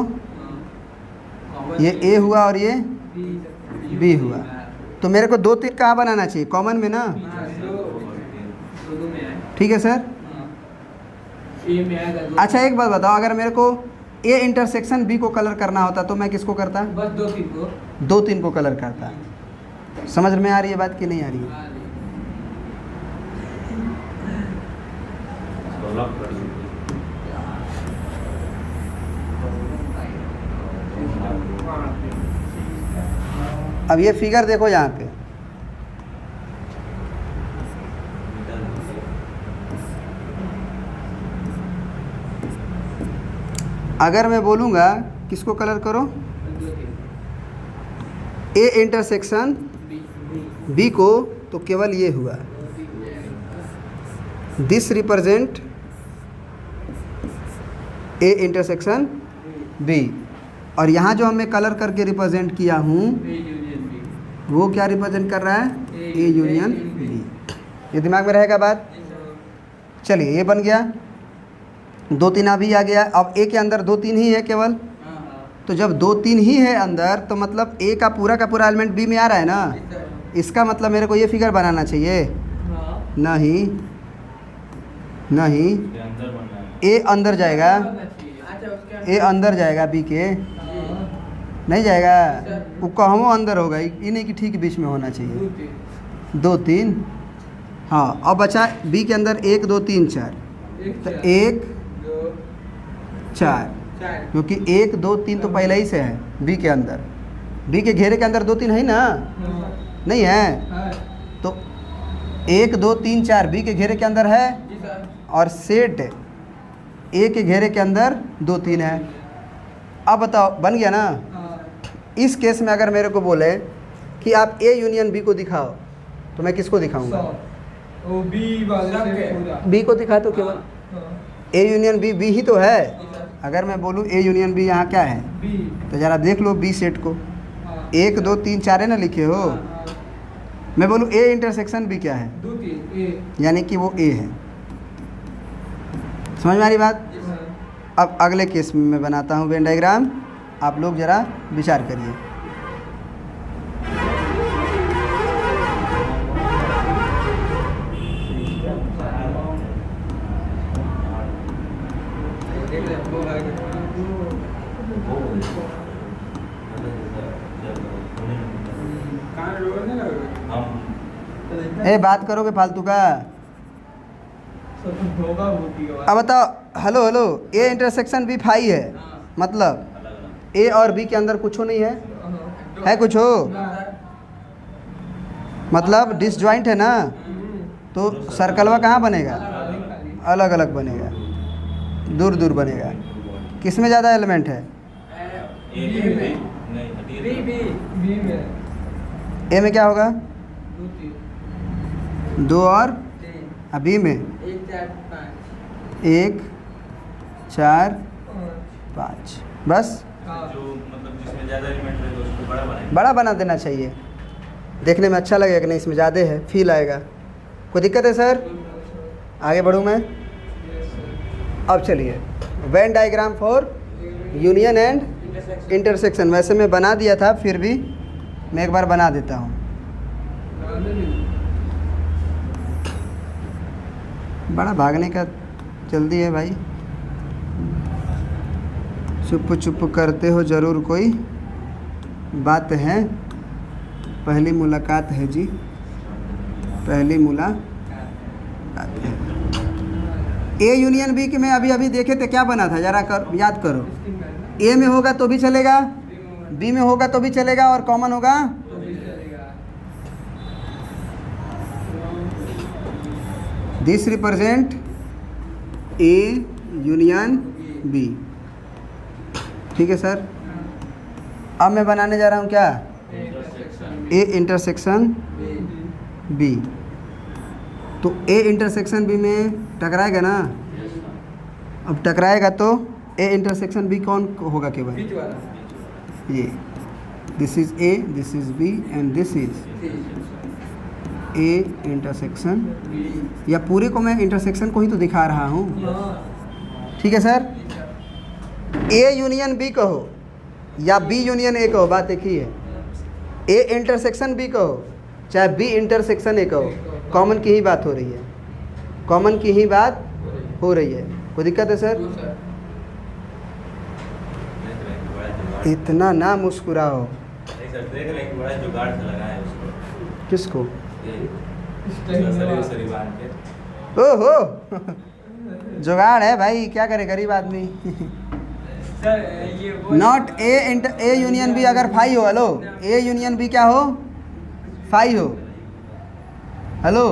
ये ए हुआ और ये बी हुआ। तो मेरे को 2 3 कहाँ बनाना चाहिए, कॉमन में ना। ठीक है सर। अच्छा एक बात बताओ, अगर मेरे को ए इंटरसेक्शन बी को कलर करना होता तो मैं किसको करता? बस 2 3 को 2 3 को कलर करता। समझ में आ रही है बात कि नहीं आ रही है? इसको लॉक कर दीजिए। अब ये फिगर देखो यहाँ पे, अगर मैं बोलूँगा किसको कलर करो, ए इंटरसेक्शन बी को, तो केवल ये हुआ, this represent A intersection B. और यहाँ जो हमें कलर करके रिप्रेजेंट किया हूँ वो क्या रिप्रेजेंट कर रहा है, ए यूनियन बी। ये दिमाग में रहेगा बात। चलिए ये बन गया, 2 3 अभी आ गया। अब ए के अंदर 2 3 ही है केवल, तो जब 2 3 ही है अंदर तो मतलब ए का पूरा एलिमेंट बी में आ रहा है ना। इसका मतलब मेरे को ये फिगर बनाना चाहिए, नहीं नहीं, इसके अंदर बनना है। ए अंदर जाएगा, ए अंदर जाएगा बी के, नहीं जाएगा। वो कहवो अंदर होगा, ये नहीं कि ठीक बीच में होना चाहिए। 2 3, हाँ। अब बचा बी के अंदर 1 2 3 4, तो 1 4, क्योंकि 1 2 3 तो पहले ही से है बी के अंदर। बी के घेरे के अंदर 2 3 है ना, नहीं है? तो 1 2 3 4 बी के घेरे के अंदर है, और सेट ए के घेरे के अंदर 2 3 है। अब बताओ बन गया ना। इस केस में अगर मेरे को बोले कि आप ए यूनियन बी को दिखाओ, तो मैं किसको दिखाऊंगा? वो बी वाले पूरा बी को दिखा, तो केवल ए यूनियन बी, बी ही तो है। अगर मैं बोलूँ ए यूनियन बी यहाँ क्या है, बी, तो ज़रा देख लो बी सेट को, 1 2 3 4 है ना लिखे हो। मैं बोलूँ ए इंटरसेक्शन बी क्या है, 2 3 ए, यानी कि वो ए है। समझ में आ रही बात? अब अगले केस में मैं बनाता हूँ वेन डायग्राम, आप लोग ज़रा विचार करिए। ए बात करोगे फालतू का? अब बताओ, hello hello, A intersection B phi है, मतलब ए और बी के अंदर कुछ नहीं है, है कुछ हो? मतलब डिसजॉइंट है ना, तो सर्कलवा कहाँ बनेगा? अलग अलग बनेगा, दूर दूर बनेगा। किस में ज़्यादा एलिमेंट है? ए में क्या होगा? 2 और बी में 1 4 5 बस। जो मतलब जिसमें ज़्यादा एलिमेंट रहे तो उसको बड़ा बनाएंगे। बड़ा बना देना चाहिए, देखने में अच्छा लगेगा कि नहीं इसमें ज़्यादा है, फील आएगा। कोई दिक्कत है सर? आगे बढ़ूँ मैं? अब चलिए, Venn diagram for union and intersection. वैसे मैं बना दिया था, फिर भी मैं एक बार बना देता हूँ। बड़ा भागने का जल्दी है भाई, चुप चुप करते हो ज़रूर, कोई बात है। पहली मुलाकात है जी, पहली मुलाकात है। ए यूनियन बी के में अभी अभी देखे थे, क्या बना था जरा याद करो। ए में होगा तो भी चलेगा, बी में होगा तो भी चलेगा, और कॉमन होगा this represent A union B. ठीक है सर। अब मैं बनाने जा रहा हूँ क्या? A intersection B. तो ए इंटरसेक्शन बी में टकराएगा ना। अब टकराएगा तो ए इंटरसेक्शन बी कौन होगा केवल? ये this is A, this is B and this is A intersection, या पूरे को मैं इंटरसेक्शन को ही तो दिखा रहा हूँ। ठीक है सर। ए यूनियन बी कहो या बी यूनियन ए कहो, बात एक ही है। ए इंटरसेक्शन बी कहो चाहे बी इंटरसेक्शन ए कहो, कॉमन की ही बात हो रही है, कॉमन की ही बात हो रही है। कोई दिक्कत है सर? इतना ना मुस्कुराओ। नहीं सर, देख रहे हैं कि बड़ा जुगाड़ से लगा है उसको। किसको? सरी बांध के। ओहो जुगाड़ है भाई, क्या करे गरीब आदमी। नॉट ए यूनियन बी अगर फाई हो, हेलो, ए यूनियन बी क्या हो? फाई हो। हेलो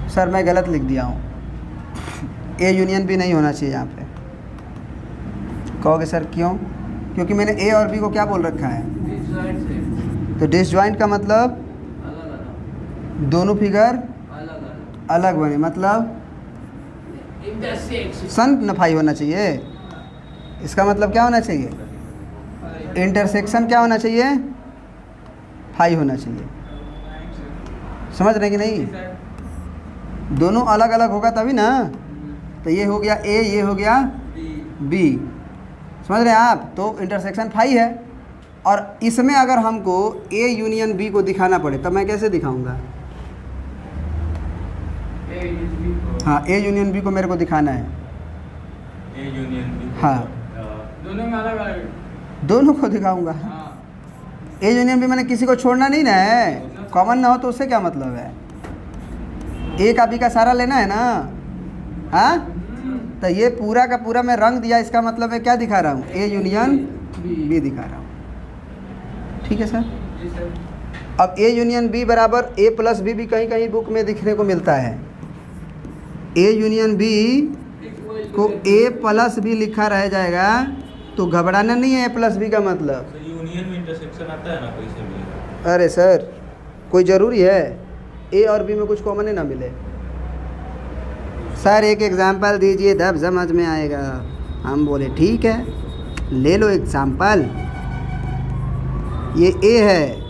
सर, मैं गलत लिख दिया हूँ, ए यूनियन बी नहीं होना चाहिए यहाँ पे। कहोगे सर क्यों? क्योंकि मैंने ए और बी को क्या बोल रखा है? तो डिसजॉइंट का मतलब दोनों फिगर अलग बने, मतलब सन नफाई होना चाहिए। इसका मतलब क्या होना चाहिए? इंटरसेक्शन क्या होना चाहिए? फाई होना चाहिए। समझ रहे कि नहीं? दोनों अलग अलग होगा तभी ना। तो ये हो गया ए, ये हो गया बी, समझ रहे हैं आप? तो इंटरसेक्शन फाई है। और इसमें अगर हमको ए यूनियन बी को दिखाना पड़े तब मैं कैसे दिखाऊंगा? हाँ, ए यूनियन बी को मेरे को दिखाना है। A union B. हाँ, दोनों में अलग अलग। दोनों को दिखाऊंगा। ए यूनियन बी मैंने किसी को छोड़ना नहीं ना है, कॉमन ना हो तो उससे क्या मतलब है? ए का बी का सारा लेना है ना। हाँ, तो ये पूरा का पूरा मैं रंग दिया, इसका मतलब मैं क्या दिखा रहा हूँ? ए यूनियन बी दिखा रहा हूँ। ठीक है सर। अब ए यूनियन बी बराबर ए प्लस बी भी कहीं कहीं बुक में दिखने को मिलता है। ए यूनियन बी को ए प्लस बी लिखा रह जाएगा, तो घबराना नहीं है ए प्लस बी का मतलब। तो यूनियन में इंटरसेक्शन आता है ना कोई से भी। अरे सर, कोई ज़रूरी है ए और बी में कुछ कॉमन ही ना मिले? सर एक एग्ज़ाम्पल दीजिए तब समझ में आएगा। हम बोले ठीक है, ले लो एग्ज़ाम्पल। ये ए है,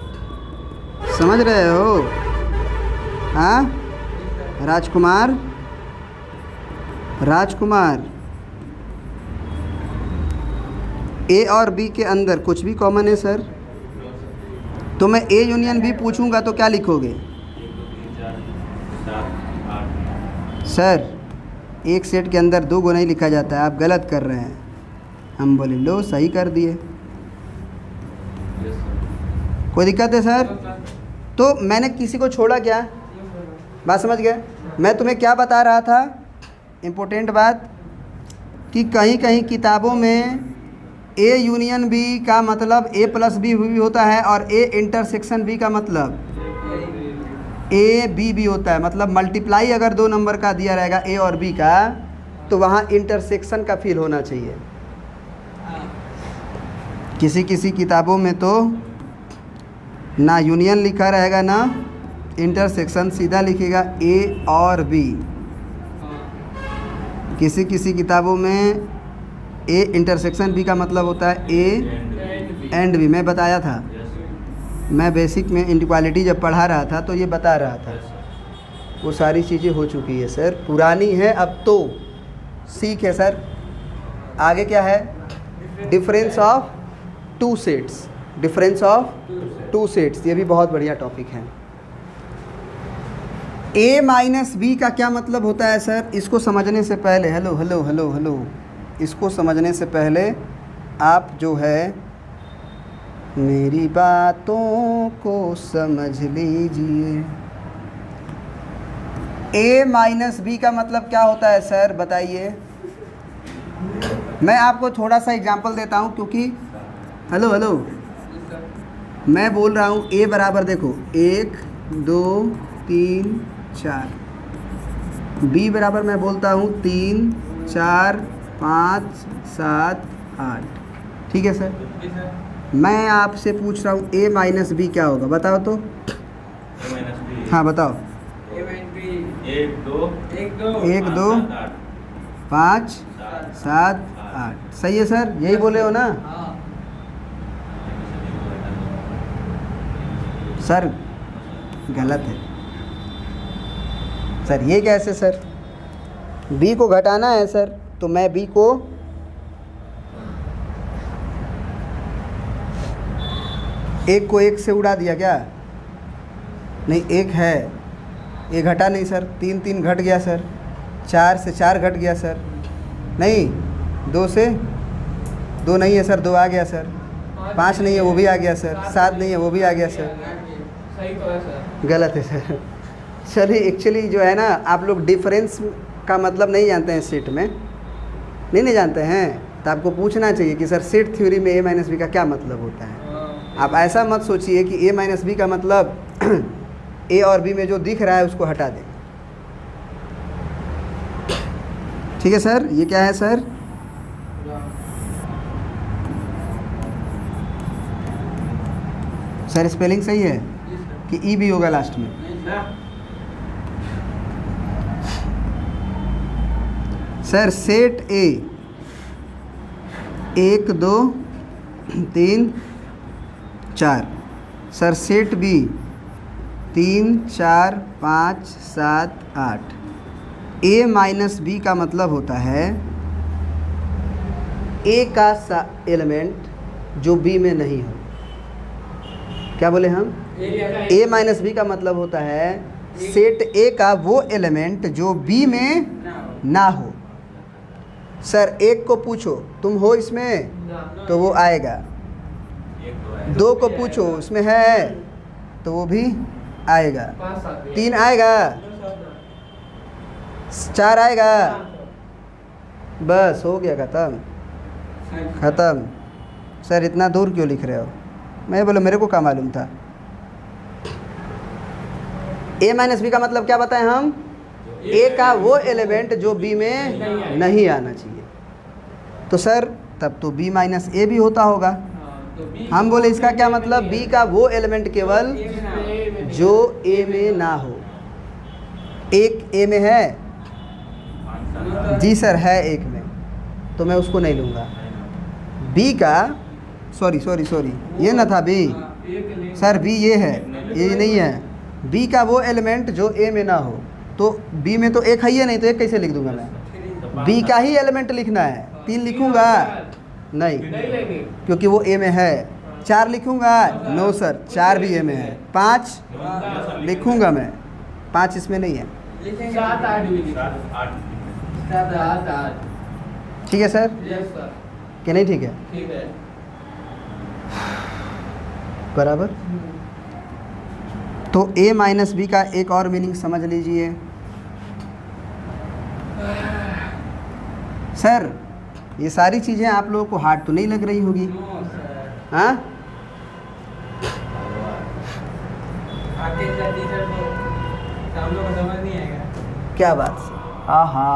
समझ रहे हो? हाँ राजकुमार, राजकुमार, ए और बी के अंदर कुछ भी कॉमन है सर? तो मैं ए यूनियन बी पूछूंगा तो क्या लिखोगे? 1 2 3 4 7 8। सर एक सेट के अंदर 2 गुना ही लिखा जाता है, आप गलत कर रहे हैं। हम बोले लो सही कर दिए। कोई दिक्कत है सर? तो मैंने किसी को छोड़ा क्या? बात समझ गए? मैं तुम्हें क्या बता रहा था, इम्पोर्टेंट बात, कि कहीं कहीं किताबों में ए यूनियन बी का मतलब ए प्लस बी भी होता है और ए इंटरसेक्शन बी का मतलब ए बी भी होता है। मतलब मल्टीप्लाई अगर दो नंबर का दिया रहेगा ए और बी का तो वहाँ इंटरसेक्शन का फील होना चाहिए। किसी किसी किताबों में तो ना यूनियन लिखा रहेगा ना इंटरसेक्शन, सीधा लिखेगा ए और बी। किसी किसी किताबों में ए इंटरसेक्शन बी का मतलब होता है ए एंड बी। मैं बताया था, मैं बेसिक में इनइक्वालिटी जब पढ़ा रहा था तो ये बता रहा था। वो सारी चीज़ें हो चुकी है सर, पुरानी है अब तो सीख है सर। आगे क्या है? Difference of two sets, difference of two sets, ये भी बहुत बढ़िया टॉपिक है। ए माइनस बी का क्या मतलब होता है सर? इसको समझने से पहले हेलो हेलो हेलो हेलो इसको समझने से पहले आप जो है मेरी बातों को समझ लीजिए। ए माइनस बी का मतलब क्या होता है सर बताइए? मैं आपको थोड़ा सा एग्जांपल देता हूँ, क्योंकि हेलो हेलो मैं बोल रहा हूँ ए बराबर देखो 1 2 3 4, बी बराबर मैं बोलता हूँ 3 4 5 7 8। ठीक है सर? मैं आपसे पूछ रहा हूँ ए माइनस बी क्या होगा, बताओ तो। हाँ बताओ। 1 2 5 7 8, सही है सर? यही बोले हो ना सर? गलत है सर। ये कैसे सर? बी को घटाना है सर, तो मैं बी को एक से उड़ा दिया क्या? नहीं, एक है, ये घटा नहीं सर। 3 3 घट गया सर, 4 से 4 घट गया सर, नहीं 2 से 2 नहीं है सर, 2 आ गया सर। 5 नहीं है, वो भी आ गया सर। 7 नहीं है, वो भी आ गया सर। सही तो है सर। गलत है सर। चलिए, एक्चुअली जो है ना आप लोग डिफरेंस का मतलब नहीं जानते हैं सेट में, नहीं जानते हैं, तो आपको पूछना चाहिए कि सर सेट थ्योरी में ए माइनस बी का क्या मतलब होता है। आप ऐसा मत सोचिए कि ए माइनस बी का मतलब ए और बी में जो दिख रहा है उसको हटा दें। ठीक है सर? ये क्या है सर? सर स्पेलिंग सही है कि ई भी होगा लास्ट में? Sir set A 1 2 3 4, sir set B 3 4 5 7 8। A minus B का मतलब होता है ए का एलिमेंट जो बी में नहीं हो। क्या बोले हम? ए माइनस बी का मतलब होता है सेट ए का वो एलिमेंट जो बी में ना हो। सर 1 को पूछो तुम हो इसमें, तो वो आएगा। 2 को पूछो उसमें है, तो वो भी आएगा। 3 आएगा, 4 आएगा, बस हो गया, ख़त्म। सर इतना दूर क्यों लिख रहे हो? मैं बोला मेरे को क्या मालूम था। ए माइनस बी का मतलब क्या बताएं हम? ए का वो एलिमेंट जो बी में नहीं आना चाहिए। तो सर तब तो बी माइनस ए भी होता होगा। हम बोले इसका क्या मतलब? बी का वो एलिमेंट केवल जो ए में ना हो। एक ए में है? जी सर है एक में, तो मैं उसको नहीं लूँगा। बी का सॉरी ये ना था बी सर, बी ये है, ये नहीं है। बी का वो एलिमेंट जो ए में ना हो, तो बी में तो एक है ही नहीं, तो एक कैसे लिख दूंगा मैं? बी का ही एलिमेंट लिखना है। 3 लिखूंगा नहीं, क्योंकि वो ए में है। 4 लिखूंगा? नो सर, 4 भी ए में है। 5 लिखूंगा मैं, 5 इसमें नहीं है। 7 8 ठीक है सर? कि नहीं? ठीक है, ठीक है बराबर। तो ए माइनस बी का एक और मीनिंग समझ लीजिए। सर ये सारी चीज़ें आप लोगों को हार्ड तो नहीं लग रही होगी? No sir. हाँ, आगे का टीचर तो हम लोग को समझ नहीं आएगा। क्या बात है। आहा,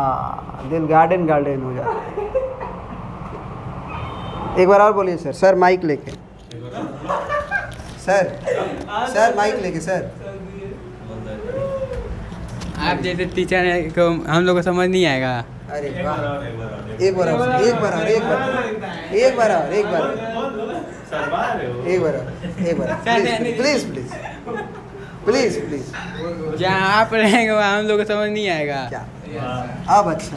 दिल गार्डन गार्डन हो जाता है। एक बार और बोलिए सर। सर माइक लेके, सर माइक लेके सर। आप जैसे टीचर है को हम लोग को समझ नहीं आएगा। अरे एक वाह, बार और, एक बार और। एक बार और, एक बार और, एक बार और, एक बार और, एक बार और, शर्मा रहे हो? एक बार और, एक बार और, प्लीज प्लीज प्लीज प्लीज। जहाँ आप रहेंगे वहाँ हम लोग को समझ नहीं आएगा। क्या हाँ। अब अच्छा।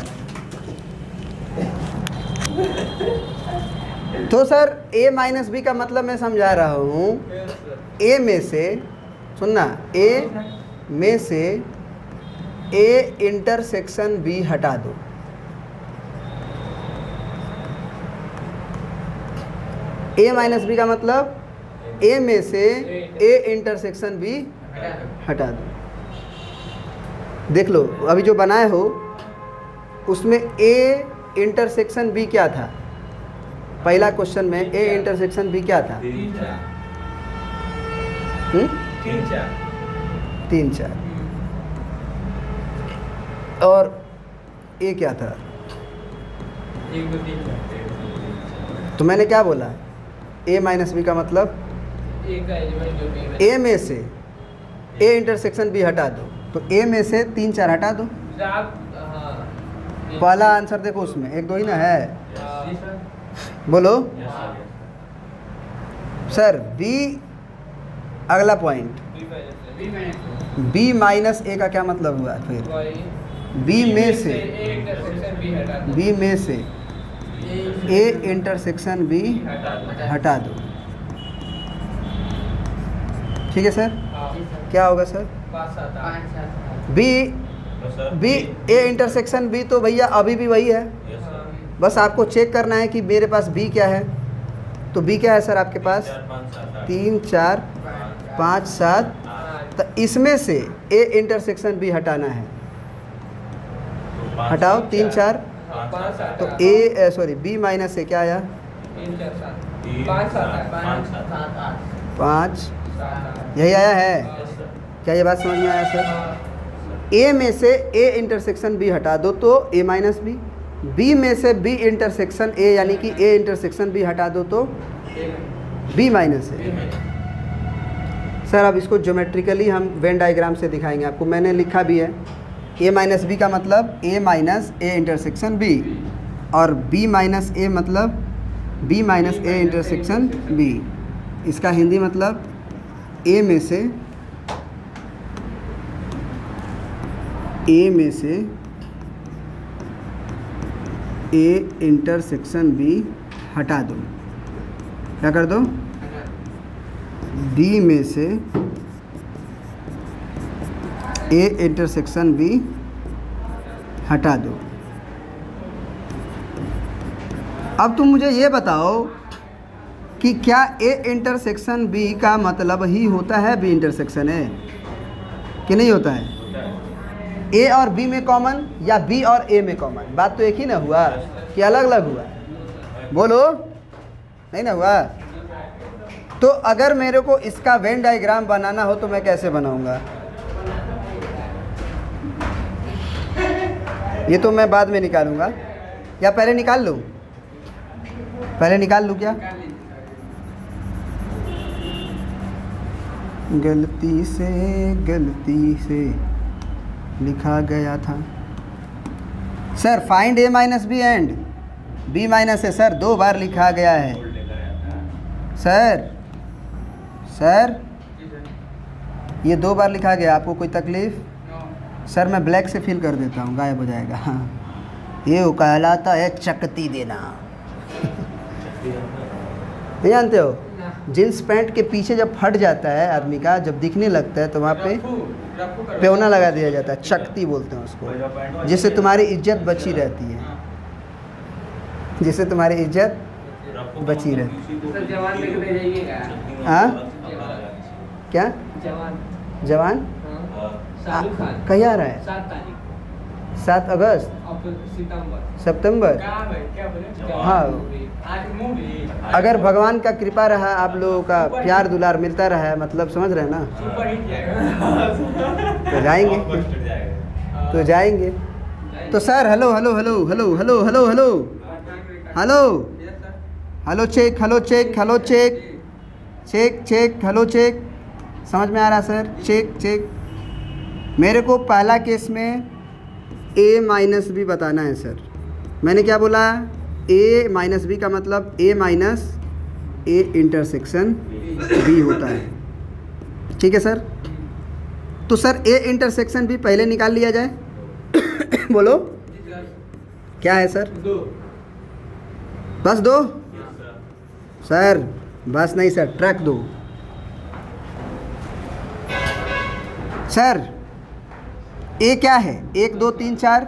तो सर a माइनस बी का मतलब मैं समझा रहा हूँ। a में से, सुनना, a में से a इंटरसेक्शन b हटा दो। a माइनस बी का मतलब a में से a इंटरसेक्शन b हटा दो। देख लो अभी जो बनाए हो उसमें a इंटरसेक्शन b क्या था? पहला क्वेश्चन में a इंटरसेक्शन b क्या था? 3 4 और a क्या था? तो मैंने क्या बोला? a माइनस बी का मतलब a में से a इंटरसेक्शन b हटा दो। तो a में से 3 4 हटा दो। पहला आंसर देखो, उसमें 1 2 ही ना है। बोलो सर। b अगला पॉइंट, b माइनस a का क्या मतलब हुआ? फिर b में से a इंटरसेक्शन b हटा दो। ठीक है सर? क्या होगा sir? b a intersection b तो भैया अभी भी वही है। बस आपको चेक करना है कि मेरे पास b क्या है। तो b क्या है सर आपके पास? 3 4 5 7। तो इसमें से a इंटरसेक्शन b हटाना है। हटाओ 3 4। तो a सॉरी b माइनस से क्या आया? 5। यही आया है? क्या ये बात समझ में आया सर? a में से a इंटरसेक्शन b हटा दो तो a माइनस b में से b इंटरसेक्शन a यानी कि a इंटरसेक्शन b हटा दो तो b माइनस a। सर अब इसको ज्योमेट्रिकली हम वेन डायग्राम से दिखाएंगे आपको। मैंने लिखा भी है a माइनस b का मतलब a minus a intersection b, और b माइनस a मतलब b minus a intersection b। इसका हिंदी मतलब a में से a इंटरसेक्शन b हटा दो। क्या कर दो? b में से a इंटरसेक्शन b हटा दो। अब तुम मुझे ये बताओ कि क्या a इंटरसेक्शन b का मतलब ही होता है b इंटरसेक्शन a कि नहीं होता है? a और b में कॉमन या b और a में कॉमन? बात तो एक ही ना हुआ कि अलग अलग हुआ? बोलो, नहीं ना हुआ? तो अगर मेरे को इसका वेन डायग्राम बनाना हो तो मैं कैसे बनाऊंगा? ये तो मैं बाद में निकालूंगा, या पहले निकाल लूँ? पहले निकाल लूँ क्या? गलती से लिखा गया था। Sir find a minus B and b minus A. Sir 2 बार लिखा गया है सर ये 2 बार लिखा गया। आपको कोई तकलीफ? सर मैं ब्लैक से फिल कर देता हूँ, गायब हो जाएगा। हाँ, ये वो कहलाता है चकती देना। नहीं जानते हो? जींस पैंट के पीछे जब फट जाता है आदमी का, जब दिखने लगता है तो वहाँ पे प्योना लगा दिया जाता है, चकती बोलते हैं उसको, जिससे तुम्हारी इज्जत बची रहती है, जिससे तुम्हारी इज्जत बची रहती है। हाँ क्या? जवान कहीं आ रहा है? 7 अगस्त सितंबर सितंबर। क्या भाई क्या बोले हाँ। आज मूवी अगर भगवान का कृपा रहा, आप लोगों का प्यार दुलार मिलता रहा, मतलब समझ रहे हैं ना, सुपर हिट जाएगा तो जाएंगे, ब्लॉकबस्टर जाएगा। तो जाएंगे। तो sir hello hello hello hello hello hello hello hello hello check, hello check, hello check, check check, hello check. समझ में आ रहा सर? Check check. मेरे को पहला केस में a माइनस बी बताना है सर। मैंने क्या बोला? a माइनस बी का मतलब a minus a intersection b होता है। ठीक है सर? तो सर a इंटरसेक्शन b पहले निकाल लिया जाए। बोलो क्या है सर? दो बस दो यस सर। सर? बस नहीं सर, ट्रैक दो सर। ए क्या है? 1 2 3 4,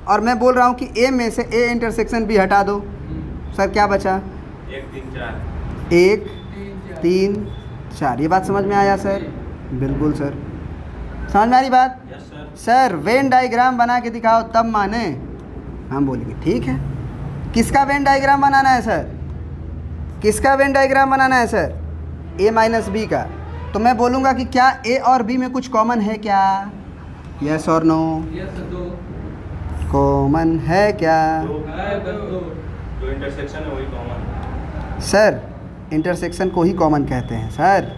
और मैं बोल रहा हूँ कि ए में से ए इंटरसेक्शन भी हटा दो। सर क्या बचा? 1 3 4। 1 3 4। ये बात समझ में आया सर? बिल्कुल सर, समझ में आ रही बात? Yes sir. Sir Venn diagram बना के दिखाओ तब माने। हम बोलेंगे ठीक है। किसका वेन डायग्राम बनाना है सर? किसका वेन डायग्राम बनाना है सर? ए माइनस बी का। तो मैं बोलूँगा कि क्या ए और बी में कुछ कॉमन है क्या? यस और नो? यस दो कॉमन है क्या? दो है बस दो जो इंटरसेक्शन है वही कॉमन। सर इंटरसेक्शन को ही कॉमन कहते हैं सर।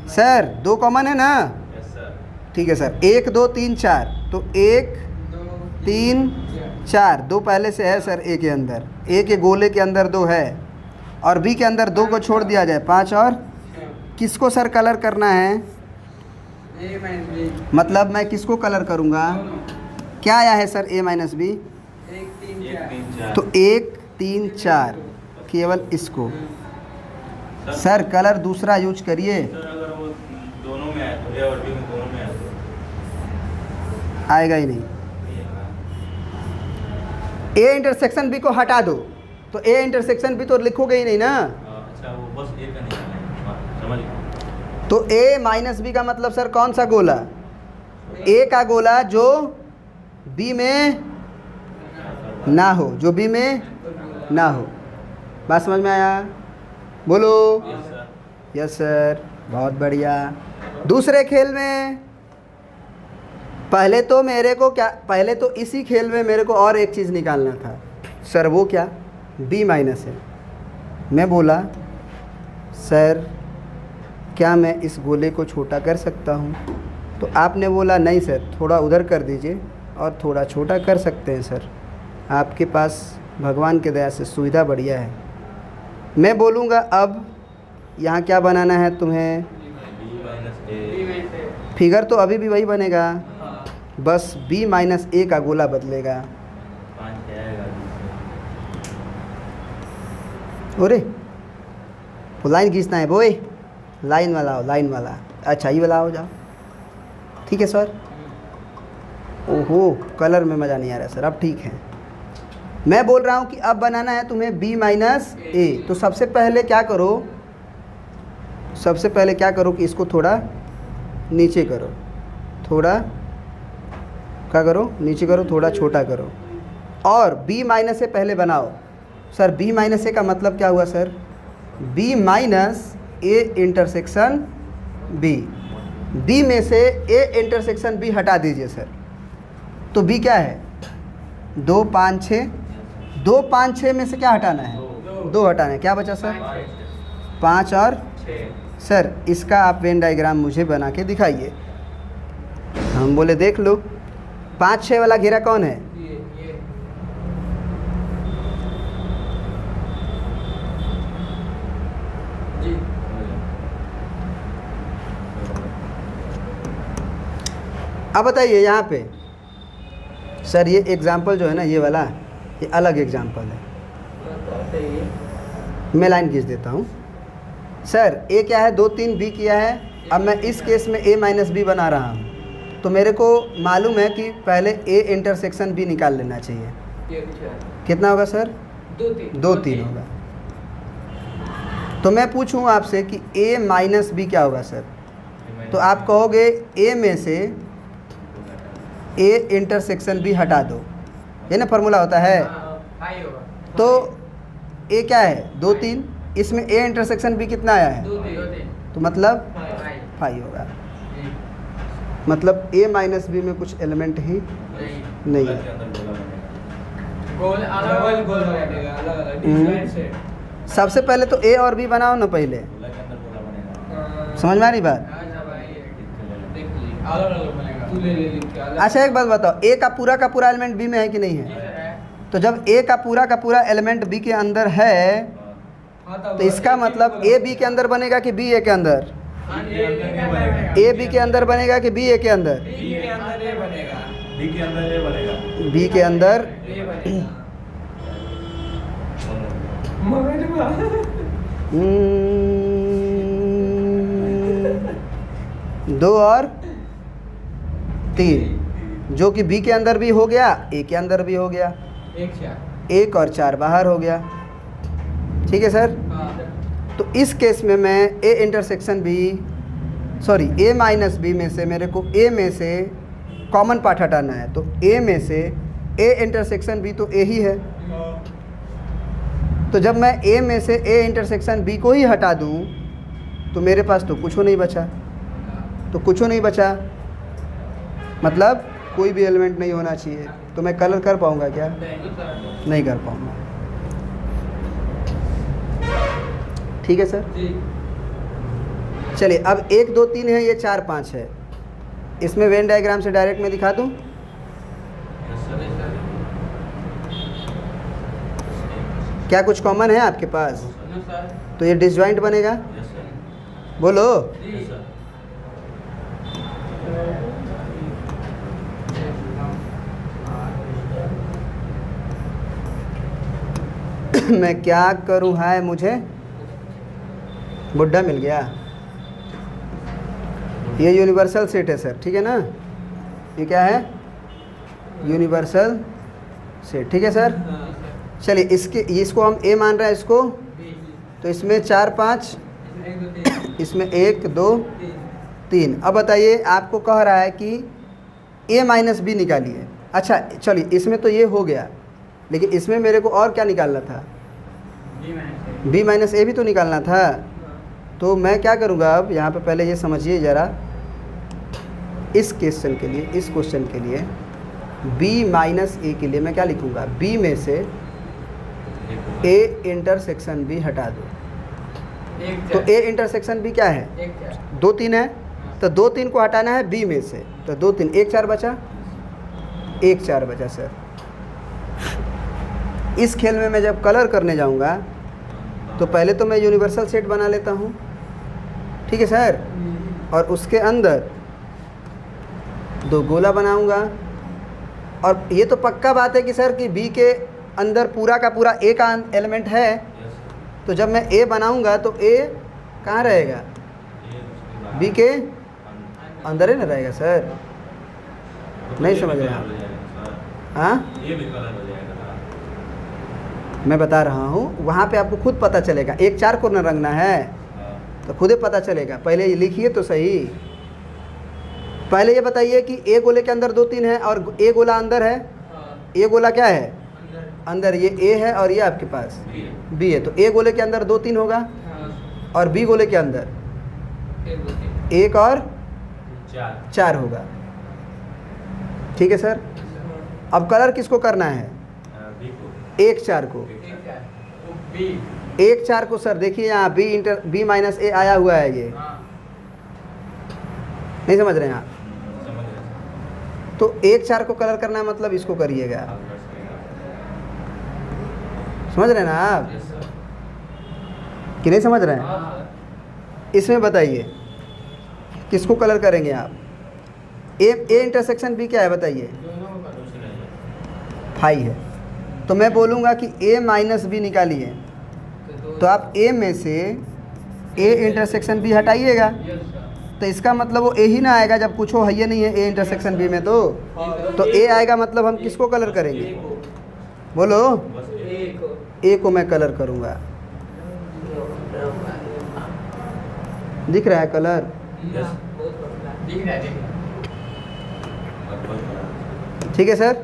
सर 2 कॉमन है ना? Yes sir. ठीक है सर। 1 2 3 4, तो 1 दो 3 4, 2 पहले से है सर ए के अंदर। ए के गोले के अंदर 2 है, और बी के अंदर 2 को छोड़ दिया जाए 5, और किसको सर कलर करना है? ए माइनस बी मतलब मैं किसको कलर करूँगा? क्या आया है सर? ए माइनस बी। 1 3 1 4 3 4। तो 1 3 4, केवल इसको। सर कलर दूसरा यूज करिए। सर अगर वो दोनों में आए तो ए और बी में दोनों में आए तो आएगा ही नहीं। नहीं आएगा। ए इंटरसेक्शन बी को हटा दो, तो ए इंटरसेक्शन बी तो लिखोगे ही नहीं ना। अच्छा वो बस ए का नहीं आना है। हाँ, समझ गया। तो ए माइनस बी का मतलब सर कौन सा गोला? ए का गोला जो बी में ना हो, जो बी में ना हो। बात समझ में आया? बोलो यस सर। यस सर, बहुत बढ़िया। दूसरे खेल में पहले तो इसी खेल में मेरे को और एक चीज़ निकालना था सर। वो क्या? b माइनस है। मैं बोला सर क्या मैं इस गोले को छोटा कर सकता हूँ? तो आपने बोला नहीं सर, थोड़ा उधर कर दीजिए और थोड़ा छोटा कर सकते हैं सर, आपके पास भगवान के दया से सुविधा बढ़िया है। मैं बोलूँगा अब यहाँ क्या बनाना है तुम्हें? b माइनस बी ए। में से फिगर तो अभी भी वही बनेगा, हाँ बस b माइनस ए का गोला बदलेगा। 5 आएगा। अरे वो लाइन खींचना है बोए, लाइन वाला हो, लाइन वाला। अच्छा ये वाला हो जाओ। ठीक है सर? ओहो कलर में मज़ा नहीं आ रहा सर। अब ठीक है। मैं बोल रहा हूँ कि अब बनाना है तुम्हें b माइनस ए। तो सबसे पहले क्या करो? सबसे पहले क्या करो कि इसको थोड़ा नीचे करो, थोड़ा क्या करो? नीचे करो, थोड़ा छोटा करो, और b माइनस ए पहले बनाओ। सर b माइनस ए का मतलब क्या हुआ sir? b minus A intersection b। b में से a इंटरसेक्शन b हटा दीजिए सर। तो b क्या है? 2 5 6। 2 5 6 में से क्या हटाना है? 2 हटाना है। क्या बचा सर? 5 और 6। सर इसका आप वेन डायग्राम मुझे बना के दिखाइए। हम बोले देख लो। 5 6 वाला घेरा कौन है? ये जी अब बताइए यहाँ पे सर, ये एग्ज़ाम्पल जो है ना, ये वाला, ये अलग एग्ज़ाम्पल है। बताइए मैं लाइन खींच देता हूँ सर। ए क्या है? 2 3 बी किया है। अब मैं इस केस में a माइनस बी बना रहा हूँ, तो मेरे को मालूम है कि पहले a इंटरसेक्शन b निकाल लेना चाहिए। ये कुछ है कितना होगा सर? 2 3 2 3 होगा। तो मैं पूछूँ आपसे कि a माइनस बी क्या होगा सर? तो आप कहोगे a में से ए इंटरसेक्शन बी हटा दो, ये ना फार्मूला होता है। फाई होगा। तो ए क्या है 2 3, इसमें ए इंटरसेक्शन बी कितना आया है, 2 3 तो मतलब फाई 5 होगा। मतलब ए माइनस बी में कुछ एलिमेंट ही नहीं के है। अंदर गोला बनेगा। गोल अलग गोल बनेगा, अलग अलग डिफरेंट सेट। सबसे पहले तो ए और बी बनाओ ना पहले, गोला के अंदर गोला बनेगा। समझ में आ रही बात। अच्छा भाई देख ली अलग अलग बनेगा। तू ले लिख के अलग। अच्छा एक बात बताओ, ए का पूरा एलिमेंट बी में है कि नहीं है? जी सर है। तो जब ए का पूरा एलिमेंट बी के अंदर है, हाँ, तो इसका मतलब ए बी के अंदर बनेगा कि बी ए के अंदर? हाँ, ये बनेगा। ए बी के अंदर बनेगा कि बी ए के अंदर? बी के अंदर ये बनेगा। बी के अंदर ये बनेगा। बी के अंदर ये बनेगा। मगरवा। 2 और 3, जो कि बी के अंदर भी हो गया, ए के अंदर भी हो गया। 1 और 4 बाहर हो गया। ठीक है सर। तो इस केस में मैं A intersection B sorry A minus B में से मेरे को ए में से कॉमन पार्ट हटाना है। तो ए में से ए इंटरसेक्शन बी तो ए ही है। तो जब मैं ए में से ए इंटरसेक्शन बी को ही हटा दूं तो मेरे पास तो कुछ नहीं बचा। तो कुछ नहीं बचा मतलब कोई भी एलिमेंट नहीं होना चाहिए। तो मैं कलर कर पाऊँगा क्या? नहीं कर पाऊँगा। ठीक है सर। चलिए अब 1 2 3 है, ये 4 5 है। इसमें वेन डायग्राम से डायरेक्ट मैं दिखा दूं। क्या कुछ कॉमन है आपके पास? तो ये डिसजॉइंट बनेगा। Yes sir. बोलो। Yes sir. मैं क्या करूं, है मुझे बुड्ढा मिल गया। ये यूनिवर्सल सेट है सर, ठीक है ना? ये क्या है? यूनिवर्सल सेट, ठीक है सर। चलिए इसको हम ए मान रहे हैं इसको। तो इसमें 4 5, इसमें 1 2 3। अब बताइए, आपको कह रहा है कि ए माइनस बी निकालिए। अच्छा चलिए इसमें तो ये हो गया, लेकिन इसमें मेरे को और क्या निकालना था? बी माइनस ए भी तो निकालना था। तो मैं क्या करूँगा अब यहाँ पे, पहले ये समझिए ज़रा। इस क्वेश्चन के लिए, इस क्वेश्चन के लिए बी माइनस ए के लिए मैं क्या लिखूँगा? बी में से ए इंटरसेक्शन बी हटा दो। तो ए इंटरसेक्शन बी क्या है? 2 3 है। तो 2 3 को हटाना है बी में से। तो 2 3 1 4 बचा। 1 4 बचा सर। इस खेल में मैं जब कलर करने जाऊंगा तो पहले तो मैं यूनिवर्सल सेट बना लेता हूँ, ठीक है सर। और उसके अंदर 2 गोला बनाऊंगा। और ये तो पक्का बात है कि सर कि बी के अंदर पूरा का पूरा ए का एलिमेंट है। तो जब मैं ए बनाऊंगा तो ए कहाँ रहेगा? बी के अंदर ही ना रहेगा सर। नहीं समझ रहे आप? हाँ ये भी कलर हो जाएगा। मैं बता रहा हूँ, वहाँ पे आपको खुद पता चलेगा। 1 4 को न रंगना है तो खुद ही पता चलेगा। पहले ये लिखिए तो सही। पहले ये बताइए कि ए गोले के अंदर 2 3 है और ए गोला अंदर है। ए गोला क्या है? अंदर। ये ए है और ये आपके पास बी है। तो ए गोले के अंदर 2 3 होगा और बी गोले के अंदर 1 और 4 होगा। ठीक है सर। अब कलर किसको करना है? 1 4 को। 1 4 को सर देखिए यहाँ बी माइनस ए आया हुआ है। ये नहीं समझ रहे हैं आप? तो 1 4 को कलर करना है, मतलब इसको करिएगा। समझ रहे हैं ना आप कि नहीं समझ रहे हैं? इसमें बताइए किसको कलर करेंगे आप? ए इंटरसेक्शन बी क्या है बताइए? 5 है। तो मैं बोलूँगा कि ए माइनस बी निकालिए। तो आप ए में से ए इंटरसेक्शन बी हटाइएगा। तो इसका मतलब वो ए ही ना आएगा जब कुछ हो है नहीं है ए इंटरसेक्शन बी में। तो ए आएगा, मतलब हम किसको कलर करेंगे? बोलो। ए को मैं कलर करूँगा। दिख रहा है कलर? दिख रहा है। ठीक है सर।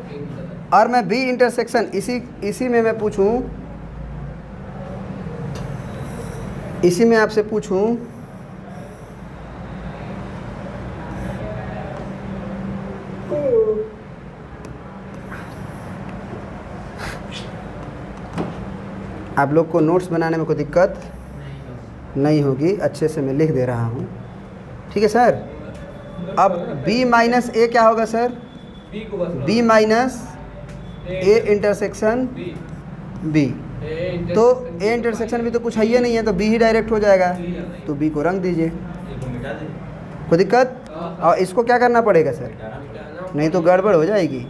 और मैं बी इंटरसेक्शन इसी में मैं पूछूं, इसी में आपसे पूछूं आप लोग को नोट्स बनाने में कोई दिक्कत नहीं होगी, अच्छे से मैं लिख दे रहा हूँ। ठीक है सर। अब b माइनस ए क्या होगा sir? b minus A intersection b। तो ए इंटरसेक्शन भी तो कुछ है ही नहीं है, तो b ही डायरेक्ट हो जाएगा। तो b को रंग दीजिए, कोई दिक्कत? और इसको क्या करना पड़ेगा सर? नहीं तो गड़बड़ हो जाएगी।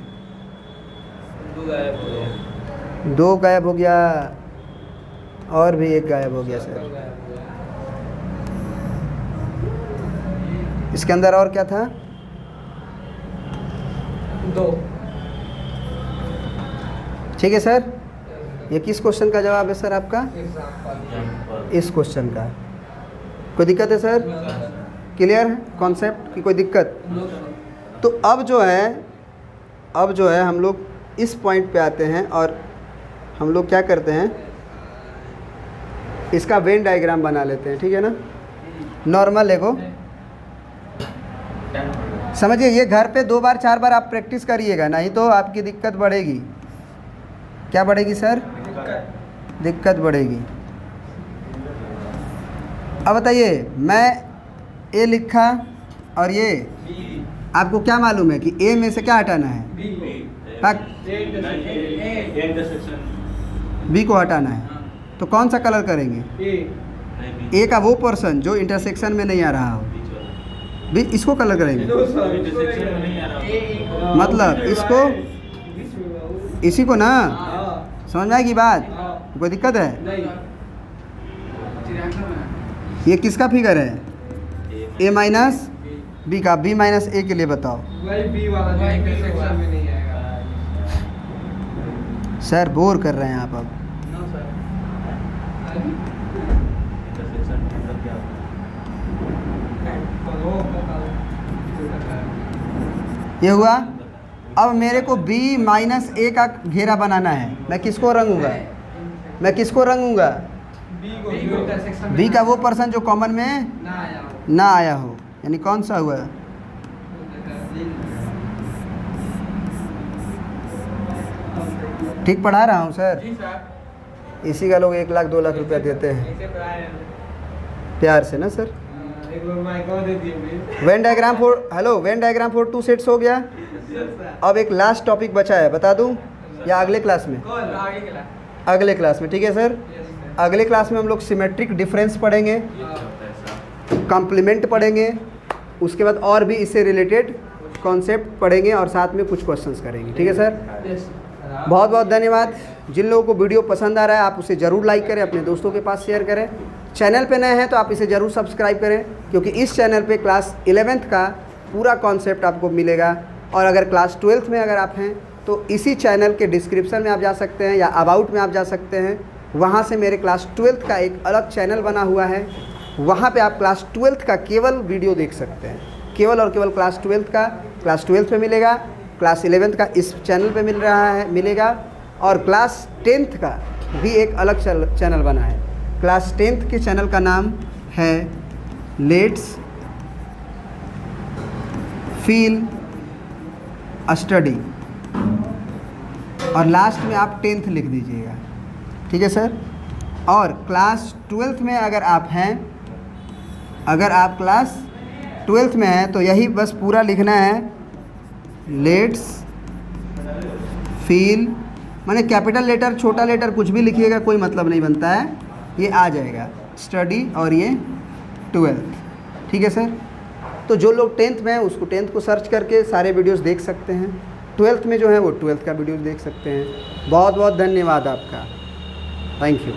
2 गायब हो गया और भी 1 गायब हो गया सर। इसके अंदर और क्या था? 2। ठीक है सर। ये किस क्वेश्चन का जवाब है सर आपका? इस क्वेश्चन का। कोई दिक्कत है सर? क्लियर है कॉन्सेप्ट की? कोई दिक्कत? तो अब जो है हम लोग इस पॉइंट पे आते हैं और हम लोग क्या करते हैं, इसका वेन डायग्राम बना लेते हैं। ठीक है ना? नॉर्मल एगो समझिए, ये घर पे 2 बार 4 बार आप प्रैक्टिस करिएगा, नहीं तो आपकी दिक्कत बढ़ेगी। क्या बढ़ेगी सर? दिक्कत बढ़ेगी। अब बताइए, मैं ए लिखा और ये आपको क्या मालूम है कि ए में से क्या हटाना है? बी को हटाना है। तो कौन सा कलर करेंगे? ए का वो पर्सन जो इंटरसेक्शन में नहीं आ रहा हो, बी इसको कलर करेंगे। मतलब इसको, इसी को ना, समझ में आएगी बात? कोई दिक्कत है? ये किसका फिगर है? ए माइनस बी का। बी माइनस ए के लिए बताओ। सर बोर कर रहे हैं आप अब। ये हुआ। अब मेरे को b माइनस ए का घेरा बनाना है। मैं किसको रंगूंगा? b का वो पर्सन जो कॉमन में ना आया हो, यानी कौन सा हुआ? ठीक पढ़ा रहा हूँ सर? इसी का लोग 1 लाख 2 लाख रुपया देते हैं प्यार से ना sir. Venn diagram for 2 sets हो गया। अब एक लास्ट टॉपिक बचा है, बता दूं या अगले क्लास में? अगले क्लास में। ठीक है सर। अगले क्लास में हम लोग सिमेट्रिक डिफरेंस पढ़ेंगे, कॉम्प्लीमेंट पढ़ेंगे, उसके बाद और भी इससे रिलेटेड कॉन्सेप्ट पढ़ेंगे और साथ में कुछ क्वेश्चंस करेंगे। ठीक है सर। बहुत बहुत धन्यवाद। जिन लोगों को वीडियो पसंद आ रहा है आप उसे ज़रूर लाइक करें, अपने दोस्तों के पास शेयर करें। चैनल पे नए हैं तो आप इसे ज़रूर सब्सक्राइब करें, क्योंकि इस चैनल पे क्लास 11th का पूरा कॉन्सेप्ट आपको मिलेगा। और अगर क्लास 12th में अगर आप हैं तो इसी चैनल के डिस्क्रिप्शन में आप जा सकते हैं या अबाउट में आप जा सकते हैं। वहाँ से मेरे क्लास 12th का एक अलग चैनल बना हुआ है, वहाँ पे आप क्लास 12th का केवल वीडियो देख सकते हैं। केवल और केवल क्लास 12th का क्लास 12th पे मिलेगा, क्लास 11th का इस चैनल पे मिलेगा और क्लास 10th का भी एक अलग चैनल बना है। क्लास 10th के चैनल का नाम है लेट्स फील स्टडी और लास्ट में आप 10th लिख दीजिएगा। ठीक है सर। और क्लास 12th में अगर आप हैं, अगर आप क्लास 12th में हैं तो यही बस पूरा लिखना है, लेट्स फील, माने कैपिटल लेटर छोटा लेटर कुछ भी लिखिएगा कोई मतलब नहीं बनता है, ये आ जाएगा स्टडी और ये 12th। ठीक है सर। तो जो लोग 10th में हैं उसको 10th को सर्च करके सारे वीडियोस देख सकते हैं, 12th में जो है वो 12th का वीडियो देख सकते हैं। बहुत बहुत धन्यवाद आपका। Thank you.